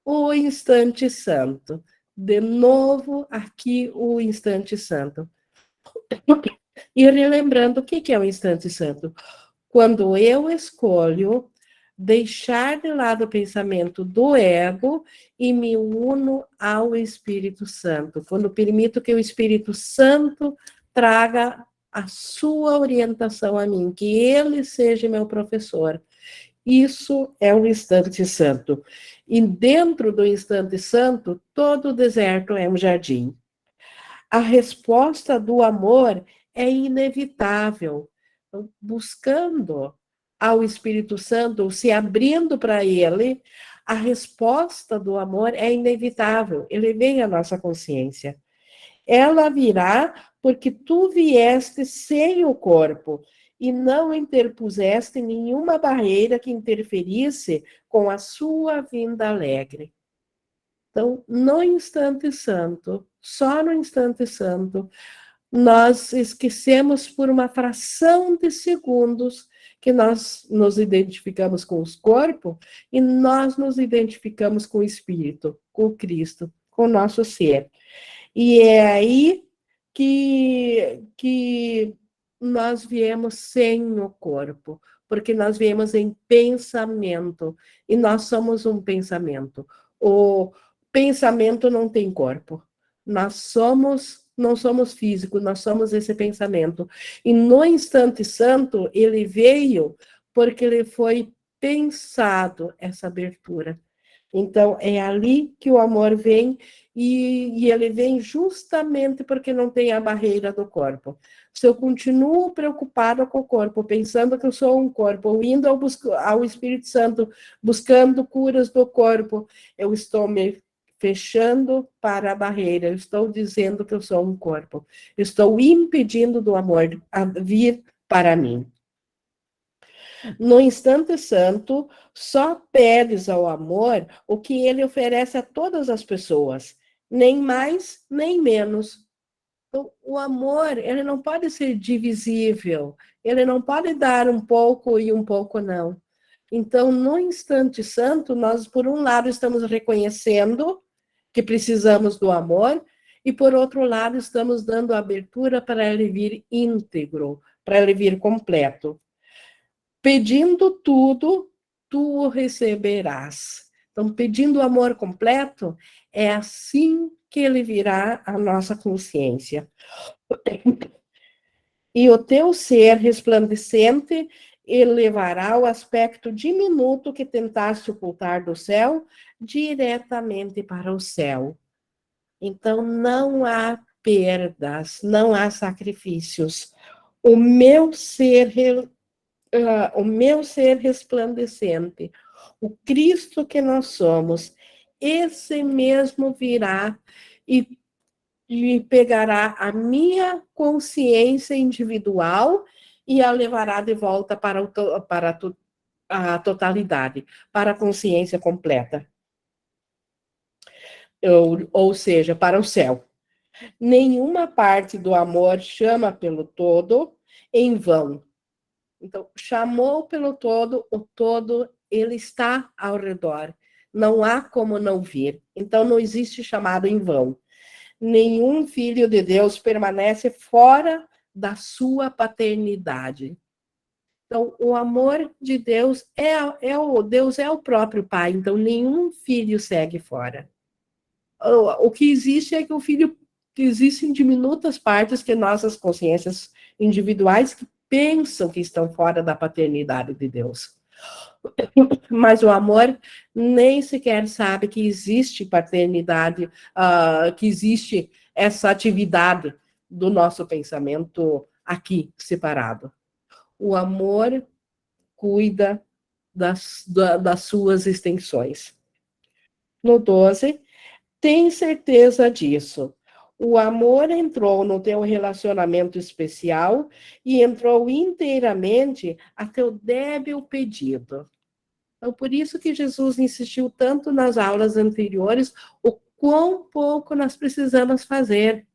O instante santo. De novo, aqui o instante santo. E relembrando o que é o instante santo. Quando eu escolho deixar de lado o pensamento do ego e me uno ao Espírito Santo. Quando permito que o Espírito Santo traga a sua orientação a mim, que ele seja meu professor. Isso é o instante santo. E dentro do instante santo, todo o deserto é um jardim. A resposta do amor é inevitável. Buscando ao Espírito Santo, se abrindo para ele, a resposta do amor é inevitável. Ele vem à nossa consciência. Ela virá porque tu vieste sem o corpo e não interpuseste nenhuma barreira que interferisse com a sua vinda alegre. Então, no instante santo, só no instante santo, nós esquecemos por uma fração de segundos que nós nos identificamos com os corpos e nós nos identificamos com o Espírito, com o Cristo, com o nosso ser. E é aí que nós viemos sem o corpo, porque nós viemos em pensamento, e nós somos um pensamento. O pensamento não tem corpo. Não somos físicos, nós somos esse pensamento. E no instante santo, ele veio porque ele foi pensado essa abertura. Então, é ali que o amor vem, e ele vem justamente porque não tem a barreira do corpo. Se eu continuo preocupada com o corpo, pensando que eu sou um corpo, indo ao Espírito Santo, buscando curas do corpo, eu estou me fechando para a barreira, eu estou dizendo que eu sou um corpo, estou impedindo do amor a vir para mim. No instante santo, só pedes ao amor o que ele oferece a todas as pessoas, nem mais, nem menos. Então, o amor, ele não pode ser divisível, ele não pode dar um pouco e um pouco não. Então, no instante santo, nós, por um lado, estamos reconhecendo que precisamos do amor, e, por outro lado, estamos dando abertura para ele vir íntegro, para ele vir completo. Pedindo tudo, tu o receberás. Então, pedindo o amor completo, é assim que ele virá à nossa consciência. E o teu ser resplandecente elevará o aspecto diminuto que tentaste ocultar do céu diretamente para o céu. Então, não há perdas, não há sacrifícios. O meu ser o meu ser resplandecente, o Cristo que nós somos, esse mesmo virá e pegará a minha consciência individual e a levará de volta para a totalidade, para a consciência completa. Ou seja, para o céu. Nenhuma parte do amor chama pelo todo em vão. Então, chamou pelo todo, o todo, ele está ao redor. Não há como não vir. Então, não existe chamado em vão. Nenhum filho de Deus permanece fora da sua paternidade. Então, o amor de Deus Deus é o próprio Pai. Então, nenhum filho segue fora. O que existe é que o filho existem diminutas partes que nossas consciências individuais que pensam que estão fora da paternidade de Deus. Mas o amor nem sequer sabe que existe paternidade, que existe essa atividade do nosso pensamento aqui separado. O amor cuida das suas extensões. No 12, tem certeza disso. O amor entrou no teu relacionamento especial e entrou inteiramente a teu débil pedido. Então, por isso que Jesus insistiu tanto nas aulas anteriores, o quão pouco nós precisamos fazer.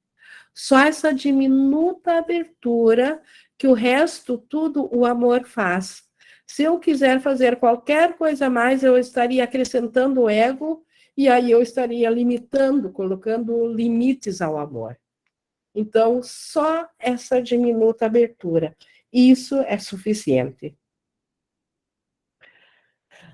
Só essa diminuta abertura, que o resto tudo o amor faz. Se eu quiser fazer qualquer coisa a mais, eu estaria acrescentando o ego, e aí eu estaria limitando, colocando limites ao amor. Então, só essa diminuta abertura, isso é suficiente.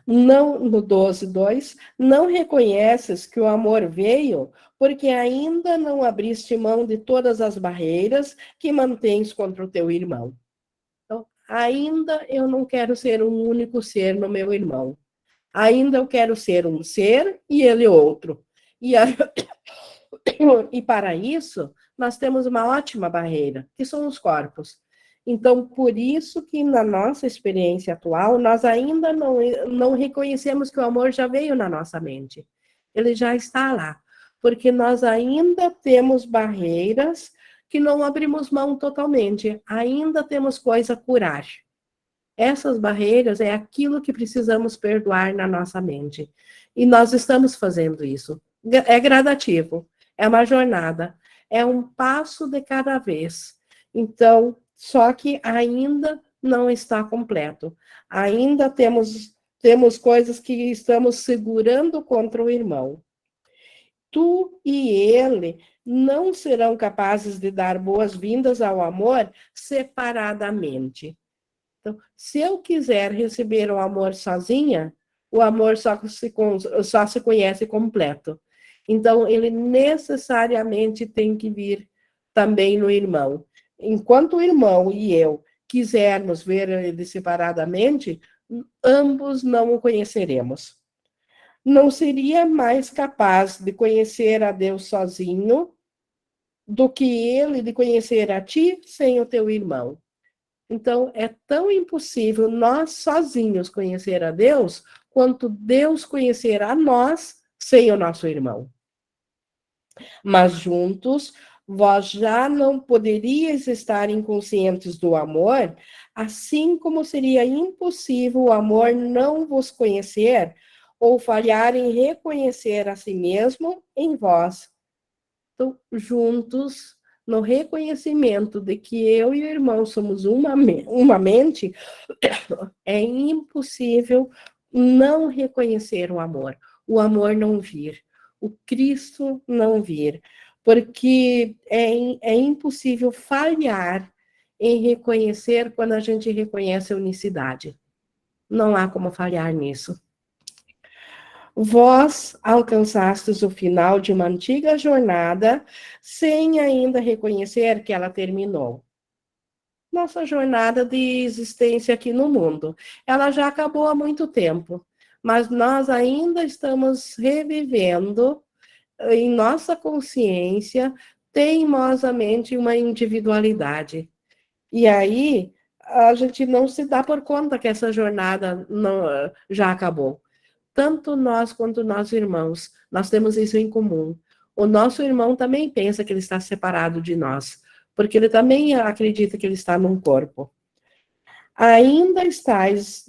Não, no 12:2, não reconheces que o amor veio porque ainda não abriste mão de todas as barreiras que mantens contra o teu irmão. Então, ainda eu não quero ser um único ser no meu irmão. Ainda eu quero ser um ser e ele outro. E, a... e para isso, nós temos uma ótima barreira, que são os corpos. Então, por isso que na nossa experiência atual, nós ainda não reconhecemos que o amor já veio na nossa mente. Ele já está lá. Porque nós ainda temos barreiras que não abrimos mão totalmente. Ainda temos coisa a curar. Essas barreiras é aquilo que precisamos perdoar na nossa mente. E nós estamos fazendo isso. É gradativo, é uma jornada, é um passo de cada vez. Então, só que ainda não está completo. Ainda temos coisas que estamos segurando contra o irmão. Tu e ele não serão capazes de dar boas-vindas ao amor separadamente. Então, se eu quiser receber o amor sozinha, o amor só se conhece completo. Então, ele necessariamente tem que vir também no irmão. Enquanto o irmão e eu quisermos ver ele separadamente, ambos não o conheceremos. Não seria mais capaz de conhecer a Deus sozinho do que ele de conhecer a ti sem o teu irmão. Então, é tão impossível nós sozinhos conhecer a Deus, quanto Deus conhecer a nós sem o nosso irmão. Mas juntos, vós já não poderíeis estar inconscientes do amor, assim como seria impossível o amor não vos conhecer, ou falhar em reconhecer a si mesmo em vós. Então, juntos, no reconhecimento de que eu e o irmão somos uma mente, é impossível não reconhecer o amor não vir, o Cristo não vir, porque é impossível falhar em reconhecer quando a gente reconhece a unicidade. Não há como falhar nisso. Vós alcançastes o final de uma antiga jornada sem ainda reconhecer que ela terminou. Nossa jornada de existência aqui no mundo, ela já acabou há muito tempo, mas nós ainda estamos revivendo em nossa consciência teimosamente uma individualidade. E aí a gente não se dá por conta que essa jornada não, já acabou. Tanto nós quanto nossos irmãos, nós temos isso em comum. O nosso irmão também pensa que ele está separado de nós, porque ele também acredita que ele está num corpo. Ainda estáis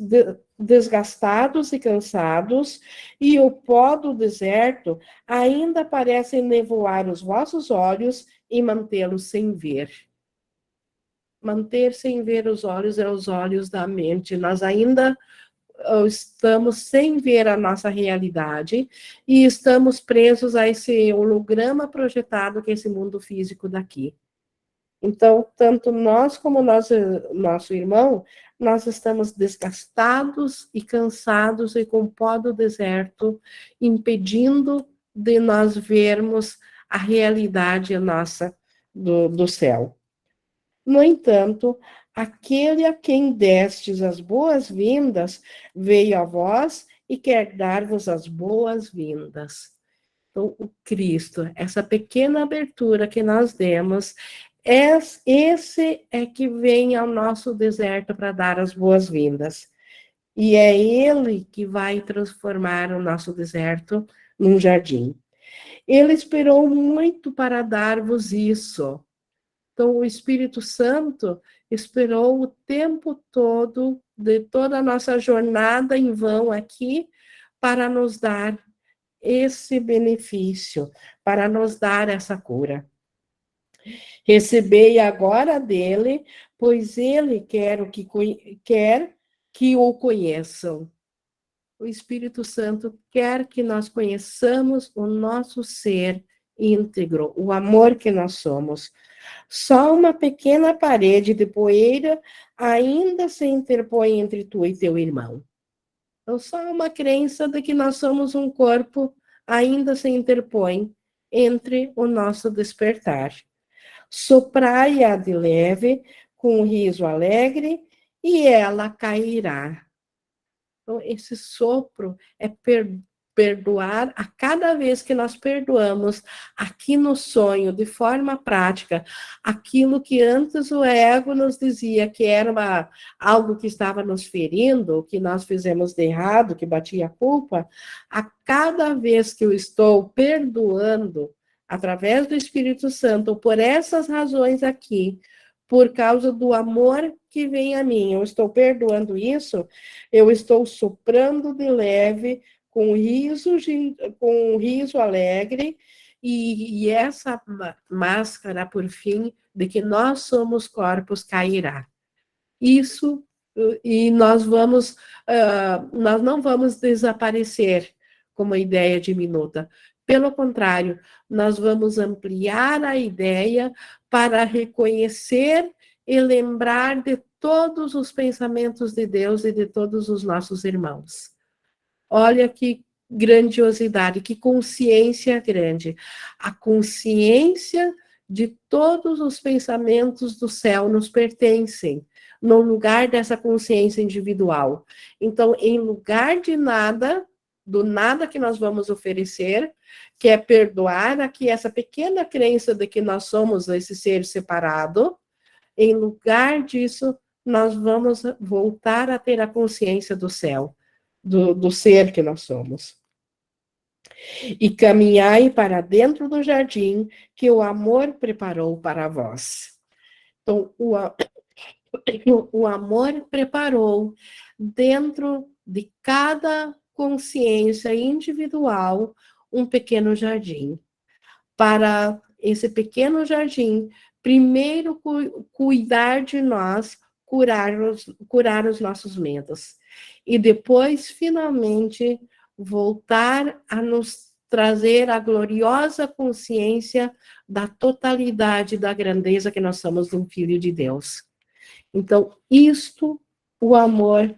desgastados e cansados, e o pó do deserto ainda parece nevoar os vossos olhos e mantê-los sem ver. Manter sem ver os olhos é os olhos da mente. Nós ainda estamos sem ver a nossa realidade e estamos presos a esse holograma projetado que é esse mundo físico daqui. Então, tanto nós como nosso irmão, nós estamos desgastados e cansados e com o pó do deserto, impedindo de nós vermos a realidade nossa do céu. No entanto, aquele a quem destes as boas-vindas veio a vós e quer dar-vos as boas-vindas. Então, o Cristo, essa pequena abertura que nós demos, esse é que vem ao nosso deserto para dar as boas-vindas. E é ele que vai transformar o nosso deserto num jardim. Ele esperou muito para dar-vos isso. Então, o Espírito Santo esperou o tempo todo, de toda a nossa jornada em vão aqui, para nos dar esse benefício, para nos dar essa cura. Recebei agora dele, pois ele quer que o conheçam. O Espírito Santo quer que nós conheçamos o nosso ser íntegro, o amor que nós somos. Só uma pequena parede de poeira ainda se interpõe entre tu e teu irmão. Então, só uma crença de que nós somos um corpo ainda se interpõe entre o nosso despertar. Soprai-a de leve, com um riso alegre, e ela cairá. Então, esse sopro é perdoar a cada vez que nós perdoamos aqui no sonho, de forma prática, aquilo que antes o ego nos dizia que era algo que estava nos ferindo, que nós fizemos de errado, que batia a culpa, a cada vez que eu estou perdoando, através do Espírito Santo, por essas razões aqui, por causa do amor que vem a mim, eu estou perdoando isso, eu estou soprando de leve, com um riso alegre, e essa máscara, por fim, de que nós somos corpos, cairá. Isso, e nós não vamos desaparecer como ideia diminuta. Pelo contrário, nós vamos ampliar a ideia para reconhecer e lembrar de todos os pensamentos de Deus e de todos os nossos irmãos. Olha que grandiosidade, que consciência grande. A consciência de todos os pensamentos do céu nos pertencem, no lugar dessa consciência individual. Então, em lugar de nada, do nada que nós vamos oferecer, que é perdoar aqui essa pequena crença de que nós somos esse ser separado, em lugar disso, nós vamos voltar a ter a consciência do céu, do ser que nós somos. E caminhai para dentro do jardim que o amor preparou para vós. Então, o amor preparou dentro de cada consciência individual um pequeno jardim. Para esse pequeno jardim, primeiro cuidar de nós, curar os nossos medos. E depois, finalmente, voltar a nos trazer a gloriosa consciência da totalidade da grandeza que nós somos de um Filho de Deus. Então, isto o amor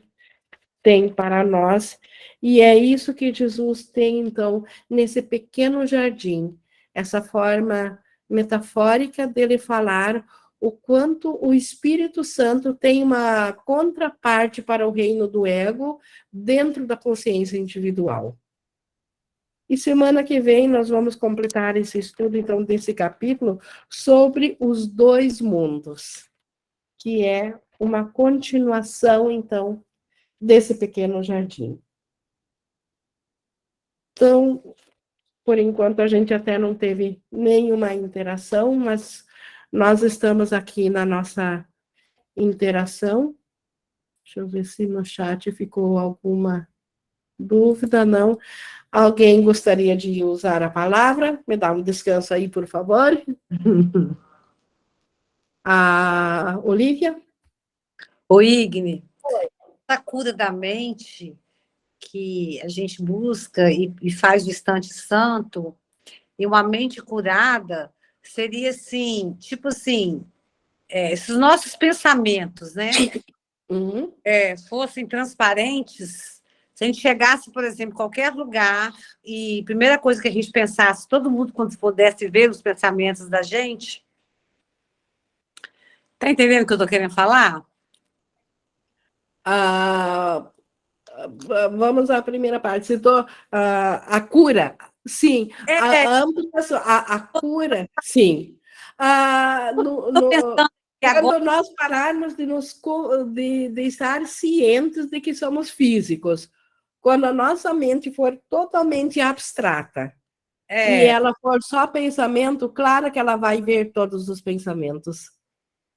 tem para nós, e é isso que Jesus tem, então, nesse pequeno jardim, essa forma metafórica dele falar o quanto o Espírito Santo tem uma contraparte para o reino do ego dentro da consciência individual. E semana que vem nós vamos completar esse estudo, então, desse capítulo sobre os dois mundos, que é uma continuação, então, desse pequeno jardim. Então, por enquanto, a gente até não teve nenhuma interação, mas nós estamos aqui na nossa interação. Deixa eu ver se no chat ficou alguma dúvida, não. Alguém gostaria de usar a palavra? Me dá um descanso aí, por favor. A Olivia? Oi, Igne. A cura da mente que a gente busca e faz o instante santo, e uma mente curada seria assim, tipo assim, se os nossos pensamentos, né, Uhum. fossem transparentes, se a gente chegasse, por exemplo, em qualquer lugar e a primeira coisa que a gente pensasse, todo mundo quando pudesse ver os pensamentos da gente, tá entendendo o que eu tô querendo falar? Vamos à primeira parte. Citou a cura. Sim. A cura, sim. Quando nós pararmos de estar cientes de que somos físicos, quando a nossa mente for totalmente abstrata, e ela for só pensamento, claro que ela vai ver todos os pensamentos.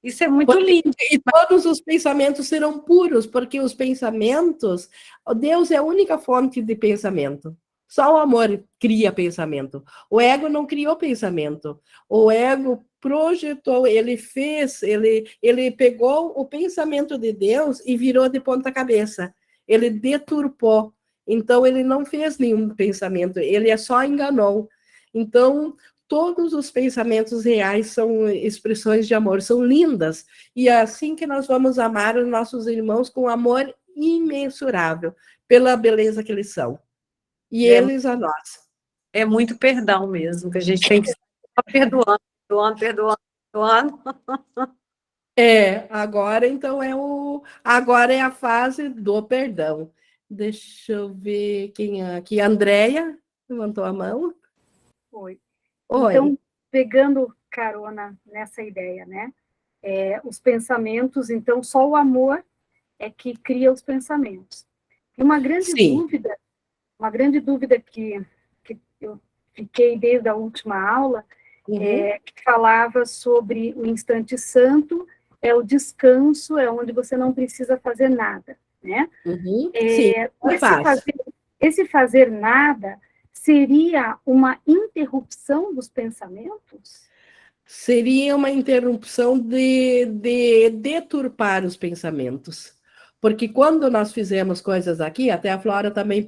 Isso é muito lindo. E todos os pensamentos serão puros, porque os pensamentos, Deus é a única fonte de pensamento. Só o amor cria pensamento. O ego não criou pensamento. O ego projetou, ele fez, ele pegou o pensamento de Deus e virou de ponta cabeça. Ele deturpou. Então, ele não fez nenhum pensamento, ele só enganou. Então, todos os pensamentos reais são expressões de amor, são lindas. E é assim que nós vamos amar os nossos irmãos com amor imensurável, pela beleza que eles são. E eles a nós. É muito perdão mesmo, que a gente tem que estar perdoando, perdoando. Agora então agora é a fase do perdão. Deixa eu ver quem é aqui. Andréia levantou a mão. Oi. Oi. Então, pegando carona nessa ideia, né? Os pensamentos, então, só o amor é que cria os pensamentos. E uma grande dúvida que eu fiquei desde a última aula, que falava sobre o instante santo, é o descanso, é onde você não precisa fazer nada, né? Esse fazer nada seria uma interrupção dos pensamentos? Seria uma interrupção de deturpar os pensamentos. Porque quando nós fizemos coisas aqui, até a Flora também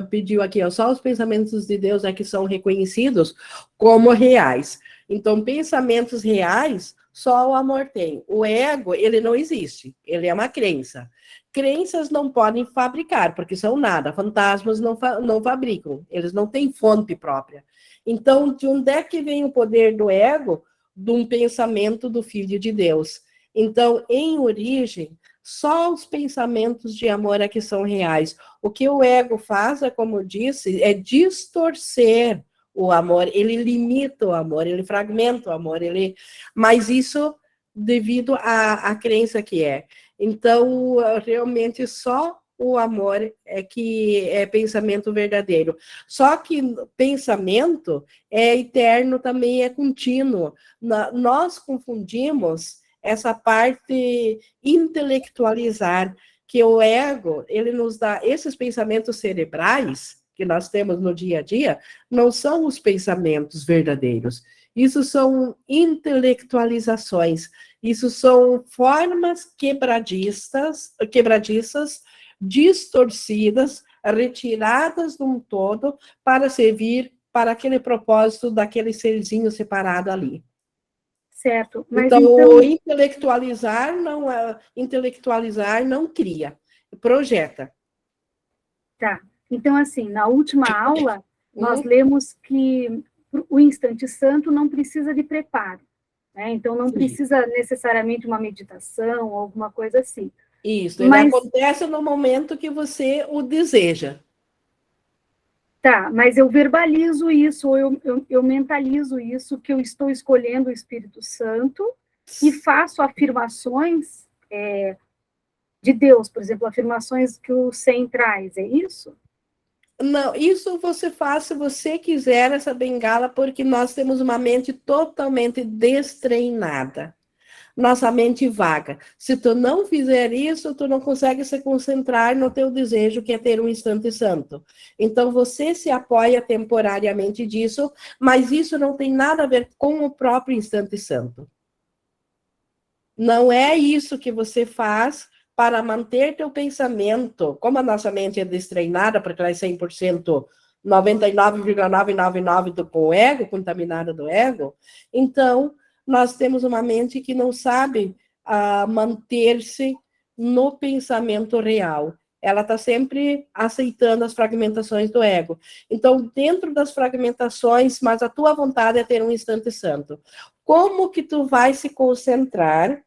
pediu aqui, só os pensamentos de Deus é que são reconhecidos como reais. Então, pensamentos reais, só o amor tem. O ego, ele não existe, ele é uma crença. Crenças não podem fabricar, porque são nada. Fantasmas não fabricam, eles não têm fonte própria. Então, de onde é que vem o poder do ego? De um pensamento do Filho de Deus. Então, em origem, só os pensamentos de amor é que são reais. O que o ego faz, como eu disse, é distorcer o amor, ele limita o amor, ele fragmenta o amor, mas isso devido à crença que é. Então, realmente, só o amor é que é pensamento verdadeiro. Só que pensamento é eterno, também é contínuo. Nós confundimos essa parte intelectualizar, que o ego, ele nos dá esses pensamentos cerebrais que nós temos no dia a dia, não são os pensamentos verdadeiros. Isso são intelectualizações, isso são formas quebradiças, distorcidas, retiradas de um todo para servir para aquele propósito daquele serzinho separado ali. Certo. Mas então, intelectualizar não cria, projeta. Tá. Então, assim, na última aula, nós lemos que o instante santo não precisa de preparo, né? Então, não precisa necessariamente uma meditação ou alguma coisa assim. Isso, ele acontece no momento que você o deseja. Tá, mas eu verbalizo isso, ou eu mentalizo isso, que eu estou escolhendo o Espírito Santo e faço afirmações de Deus, por exemplo, afirmações que o SEM traz, é isso? Não, isso você faz se você quiser essa bengala, porque nós temos uma mente totalmente destreinada. Nossa mente vaga. Se tu não fizer isso, tu não consegue se concentrar no teu desejo, que é ter um instante santo. Então, você se apoia temporariamente disso, mas isso não tem nada a ver com o próprio instante santo. Não é isso que você faz para manter teu pensamento. Como a nossa mente é destreinada, porque ela é 100%, 99,999 com o ego, contaminada do ego, então nós temos uma mente que não sabe manter-se no pensamento real. Ela está sempre aceitando as fragmentações do ego. Então, dentro das fragmentações, mas a tua vontade é ter um instante santo. Como que tu vai se concentrar,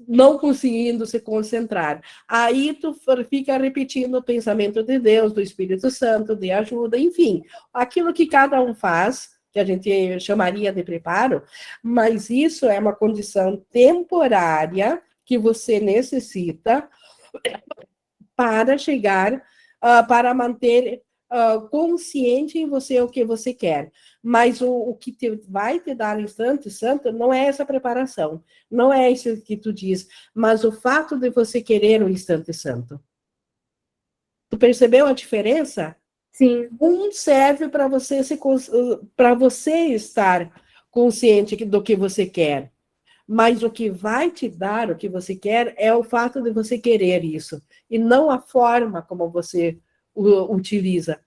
não conseguindo se concentrar? Aí tu fica repetindo o pensamento de Deus, do Espírito Santo, de ajuda, enfim. Aquilo que cada um faz, que a gente chamaria de preparo, mas isso é uma condição temporária que você necessita para chegar, para manter consciente em você o que você quer. Mas o que vai te dar o instante santo não é essa preparação, não é isso que tu diz, mas o fato de você querer o instante santo. Tu percebeu a diferença? Sim. Um serve para você estar consciente do que você quer. Mas o que vai te dar o que você quer é o fato de você querer isso, e não a forma como você utiliza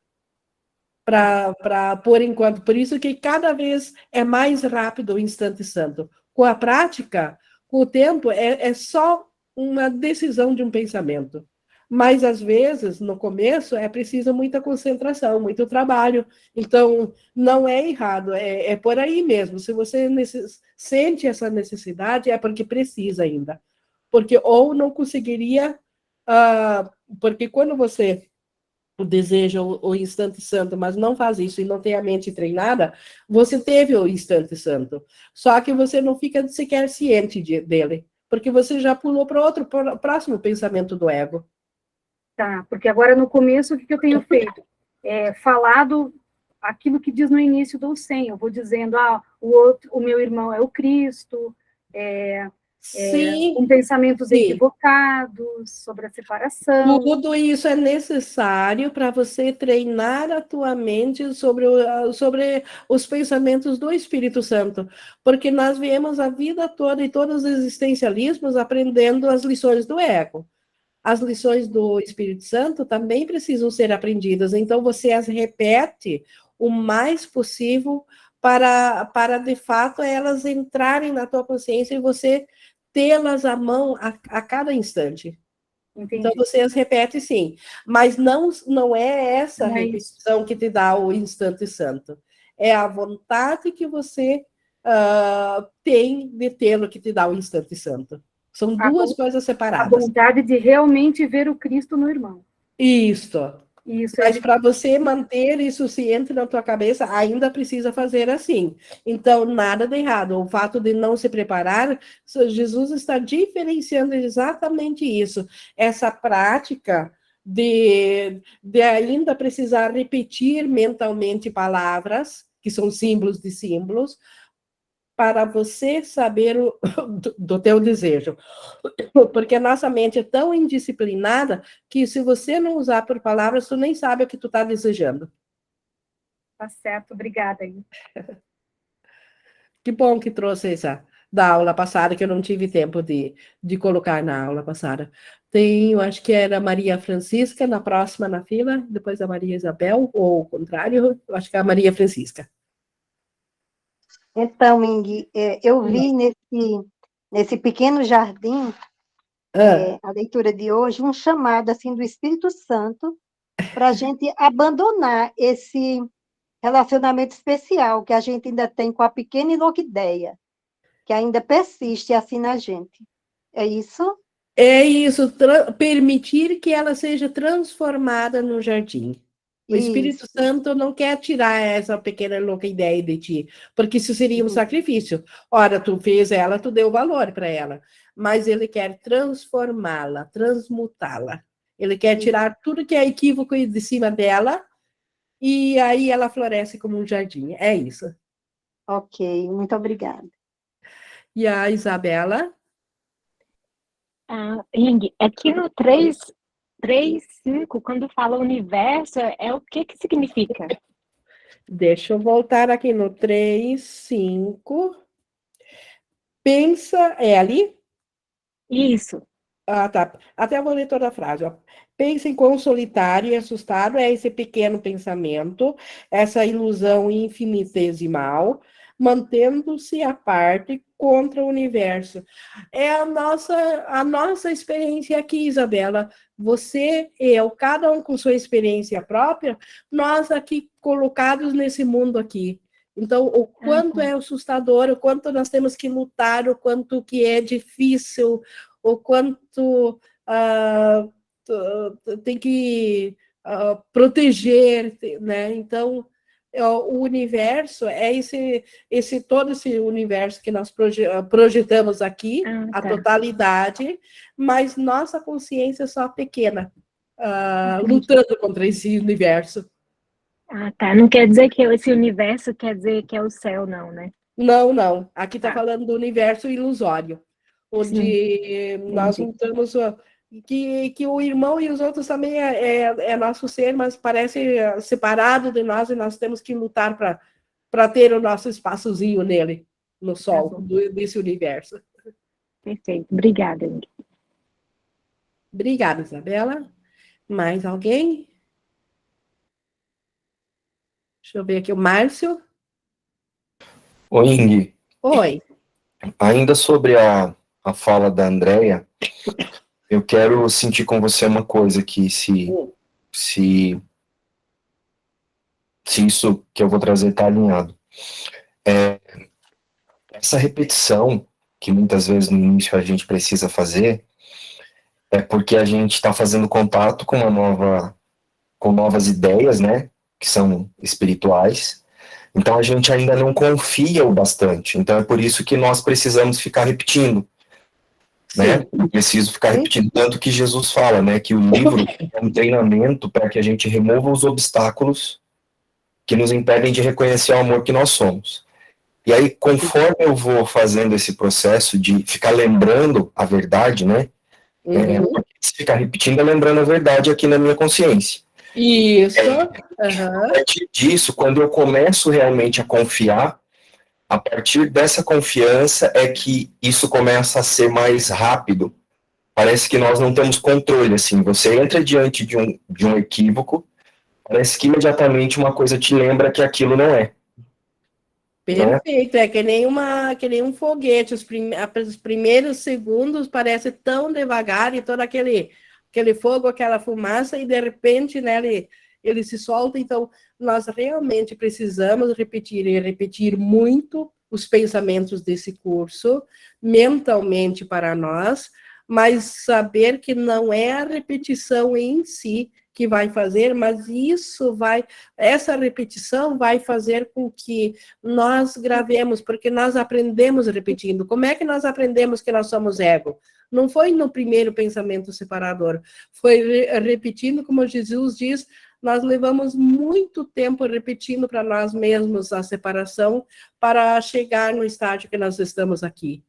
para por enquanto. Por isso que cada vez é mais rápido o instante santo. Com a prática, com o tempo, é só uma decisão de um pensamento. Mas, às vezes, no começo, é preciso muita concentração, muito trabalho. Então, não é errado, é por aí mesmo. Se você sente essa necessidade, é porque precisa ainda. Porque ou não conseguiria... porque quando você deseja o instante santo, mas não faz isso e não tem a mente treinada, você teve o instante santo. Só que você não fica sequer ciente dele, porque você já pulou para outro próximo pensamento do ego. Tá, porque agora no começo o que eu tenho feito? Falado aquilo que diz no início do 100, eu vou dizendo, o meu irmão é o Cristo, com pensamentos equivocados sobre a separação. Tudo isso é necessário para você treinar a tua mente sobre os pensamentos do Espírito Santo, porque nós viemos a vida toda e todos os existencialismos aprendendo as lições do ego. As lições do Espírito Santo também precisam ser aprendidas, então você as repete o mais possível para de fato, elas entrarem na tua consciência e você tê-las à mão a cada instante. Entendi. Então, você as repete sim, mas não é essa repetição que te dá o instante santo. É a vontade que você tem de tê-lo que te dá o instante santo. São duas coisas separadas. A vontade de realmente ver o Cristo no irmão. Isso. Mas para você manter isso ciente na tua cabeça, ainda precisa fazer assim. Então, nada de errado. O fato de não se preparar, Jesus está diferenciando exatamente isso. Essa prática de ainda precisar repetir mentalmente palavras, que são símbolos de símbolos, para você saber do teu desejo. Porque a nossa mente é tão indisciplinada que se você não usar por palavras, tu nem sabe o que tu está desejando. Tá certo, obrigada. Que bom que trouxe essa da aula passada, que eu não tive tempo de colocar na aula passada. Eu acho que era a Maria Francisca, na próxima na fila, depois a Maria Isabel, ou o contrário, eu acho que é a Maria Francisca. Então, Ingui, eu vi nesse pequeno jardim, a leitura de hoje, um chamado assim, do Espírito Santo para a gente abandonar esse relacionamento especial que a gente ainda tem com a pequena Enoquideia, que ainda persiste assim na gente. É isso? É isso, permitir que ela seja transformada no jardim. O Espírito Santo não quer tirar essa pequena louca ideia de ti, porque isso seria um sacrifício. Ora, tu fez ela, tu deu valor para ela, mas ele quer transformá-la, transmutá-la. Ele quer tirar tudo que é equívoco de cima dela, e aí ela floresce como um jardim. É isso. Ok, muito obrigada. E a Isabela? Ing, aqui no 3.5, quando fala universo, o que significa? Deixa eu voltar aqui no 3.5. Pensa, é ali? Isso. Tá. Até vou ler toda a frase. Ó. Pensa em quão solitário e assustado é esse pequeno pensamento, essa ilusão infinitesimal, mantendo-se à parte contra o universo. É a nossa experiência aqui, Isabela. Você e eu, cada um com sua experiência própria, nós aqui colocados nesse mundo aqui. Então, o quanto é assustador, o quanto nós temos que lutar, o quanto que é difícil, o quanto tem que proteger, né? Então, o universo é todo esse universo que nós projetamos aqui, a totalidade, mas nossa consciência é só pequena, lutando contra esse universo. Ah, tá. Não quer dizer que esse universo quer dizer que é o céu, não, né? Não, não. Aqui está Tá. falando do universo ilusório, onde nós Entendi. juntamos que o irmão e os outros também é nosso ser, mas parece separado de nós e nós temos que lutar para ter o nosso espaçozinho nele, no sol, bom. desse universo. Perfeito. Obrigada, Ingrid. Obrigada, Isabela. Mais alguém? Deixa eu ver aqui, o Márcio. Oi, Ingrid. Oi. Ainda sobre a fala da Andrea, eu quero sentir com você uma coisa aqui, se isso que eu vou trazer está alinhado. Essa repetição, que muitas vezes no início a gente precisa fazer, é porque a gente está fazendo contato com com novas ideias, né, que são espirituais. Então a gente ainda não confia o bastante. Então é por isso que nós precisamos ficar repetindo. Né? Eu preciso ficar repetindo, tanto que Jesus fala, né, que o livro é um treinamento para que a gente remova os obstáculos que nos impedem de reconhecer o amor que nós somos. E aí, conforme eu vou fazendo esse processo de ficar lembrando a verdade, né, se ficar repetindo, é lembrando a verdade aqui na minha consciência. Isso. A partir disso, quando eu começo realmente a confiar, a partir dessa confiança é que isso começa a ser mais rápido. Parece que nós não temos controle, assim, você entra diante de um equívoco, parece que imediatamente uma coisa te lembra que aquilo não é. Perfeito, é que nem um foguete, os primeiros segundos parece tão devagar e todo aquele fogo, aquela fumaça, e de repente, né, ele se solta. Então, nós realmente precisamos repetir e repetir muito os pensamentos desse curso, mentalmente para nós, mas saber que não é a repetição em si que vai fazer, mas essa repetição vai fazer com que nós gravemos, porque nós aprendemos repetindo. Como é que nós aprendemos que nós somos ego? Não foi no primeiro pensamento separador, foi repetindo, como Jesus diz, nós levamos muito tempo repetindo para nós mesmos a separação para chegar no estágio que nós estamos aqui,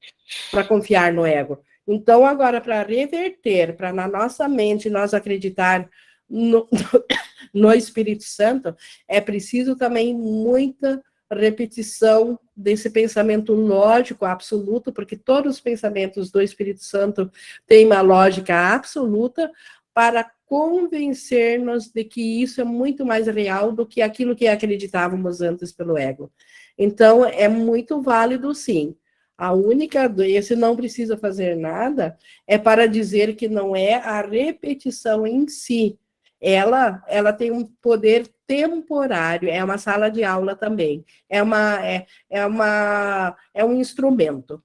para confiar no ego. Então, agora, para reverter, para na nossa mente nós acreditar no Espírito Santo, é preciso também muita repetição desse pensamento lógico absoluto, porque todos os pensamentos do Espírito Santo têm uma lógica absoluta, para convencer-nos de que isso é muito mais real do que aquilo que acreditávamos antes pelo ego. Então, é muito válido, sim. A única, esse não precisa fazer nada, é para dizer que não é a repetição em si. Ela tem um poder temporário, é uma sala de aula também, é um instrumento,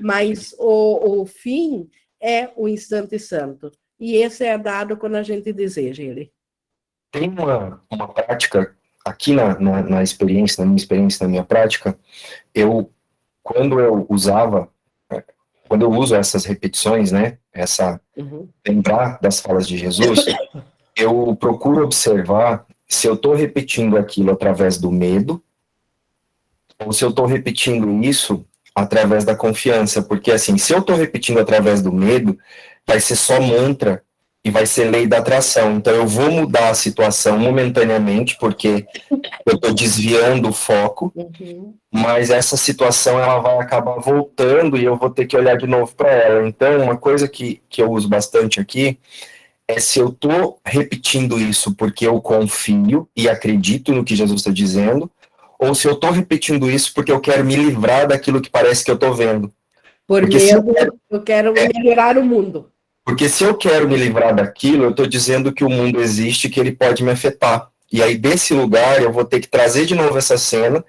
mas o fim é o instante santo, e esse é dado quando a gente deseja ele. Tem uma prática, aqui na minha experiência, na minha prática, quando eu uso essas repetições, né, lembrar das falas de Jesus, eu procuro observar se eu estou repetindo aquilo através do medo ou se eu estou repetindo isso através da confiança, porque assim, se eu estou repetindo através do medo, vai ser só mantra e vai ser lei da atração, então eu vou mudar a situação momentaneamente, porque eu estou desviando o foco, mas essa situação ela vai acabar voltando e eu vou ter que olhar de novo para ela. Então, uma coisa que eu uso bastante aqui é se eu estou repetindo isso porque eu confio e acredito no que Jesus está dizendo, ou se eu estou repetindo isso porque eu quero me livrar daquilo que parece que eu estou vendo. Porque eu quero melhorar o mundo. Porque se eu quero me livrar daquilo, eu estou dizendo que o mundo existe, que ele pode me afetar. E aí, desse lugar, eu vou ter que trazer de novo essa cena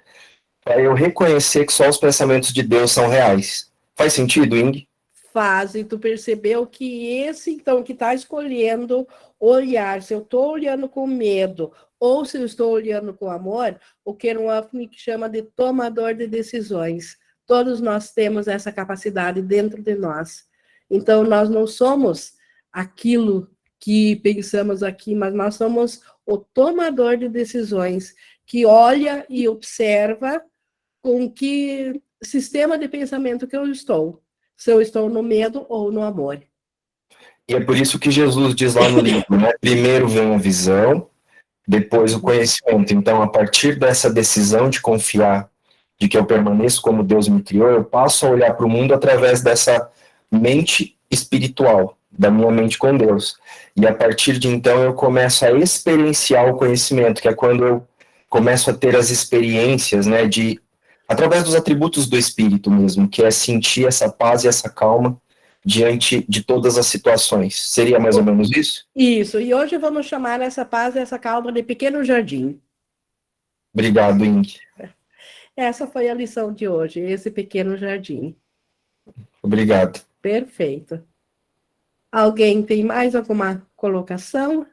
para eu reconhecer que só os pensamentos de Deus são reais. Faz sentido, Ing? Faz, e tu percebeu que esse, então, que está escolhendo olhar, se eu estou olhando com medo ou se eu estou olhando com amor, o Ken Wapnick chama de tomador de decisões. Todos nós temos essa capacidade dentro de nós. Então, nós não somos aquilo que pensamos aqui, mas nós somos o tomador de decisões, que olha e observa com que sistema de pensamento que eu estou, se eu estou no medo ou no amor. E é por isso que Jesus diz lá no livro, né? Primeiro vem a visão, depois o conhecimento. Então, a partir dessa decisão de confiar de que eu permaneço como Deus me criou, eu passo a olhar para o mundo através dessa mente espiritual, da minha mente com Deus. E a partir de então eu começo a experienciar o conhecimento, que é quando eu começo a ter as experiências, né, através dos atributos do espírito mesmo, que é sentir essa paz e essa calma diante de todas as situações. Seria mais ou menos isso? Isso, e hoje vamos chamar essa paz e essa calma de pequeno jardim. Obrigado, Ing. Essa foi a lição de hoje, esse pequeno jardim. Obrigado. Perfeito. Alguém tem mais alguma colocação?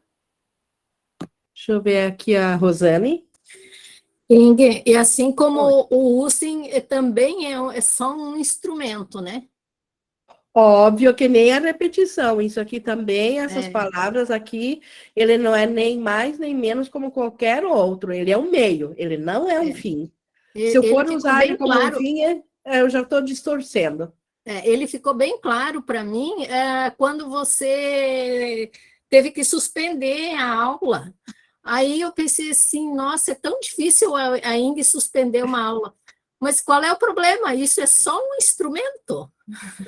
Deixa eu ver aqui a Rosane. Inge, e assim como o Using também é só um instrumento, né? Óbvio que nem a repetição, isso aqui também, essas palavras aqui, ele não é nem mais nem menos como qualquer outro, ele é um meio, ele não é um fim. Se eu for usar ele como um fim, eu já estou distorcendo. Ele ficou bem claro para mim quando você teve que suspender a aula. Aí eu pensei assim, nossa, é tão difícil a Inge suspender uma aula. Mas qual é o problema? Isso é só um instrumento.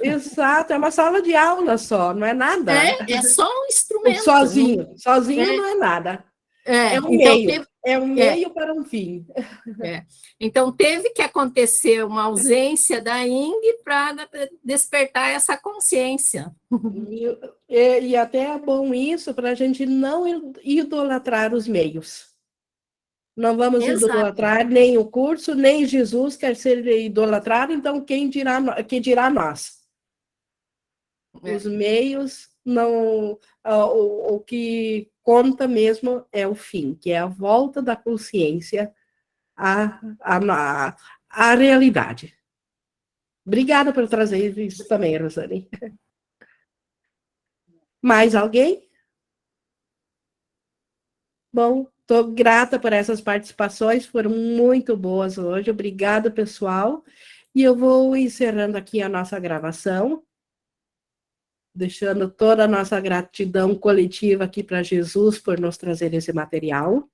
Exato, é uma sala de aula só, não é nada. É só um instrumento. Sozinho não é nada. É um então meio, é um meio para um fim. Então, teve que acontecer uma ausência da Inge para despertar essa consciência. E até é bom isso para a gente não idolatrar os meios. Não vamos idolatrar nem o curso, nem Jesus quer ser idolatrado, então quem dirá nós? Os meios, não, o que conta mesmo é o fim, que é a volta da consciência à realidade. Obrigada por trazer isso também, Rosane. Mais alguém? Bom, estou grata por essas participações, foram muito boas hoje. Obrigada, pessoal. E eu vou encerrando aqui a nossa gravação, deixando toda a nossa gratidão coletiva aqui para Jesus por nos trazer esse material.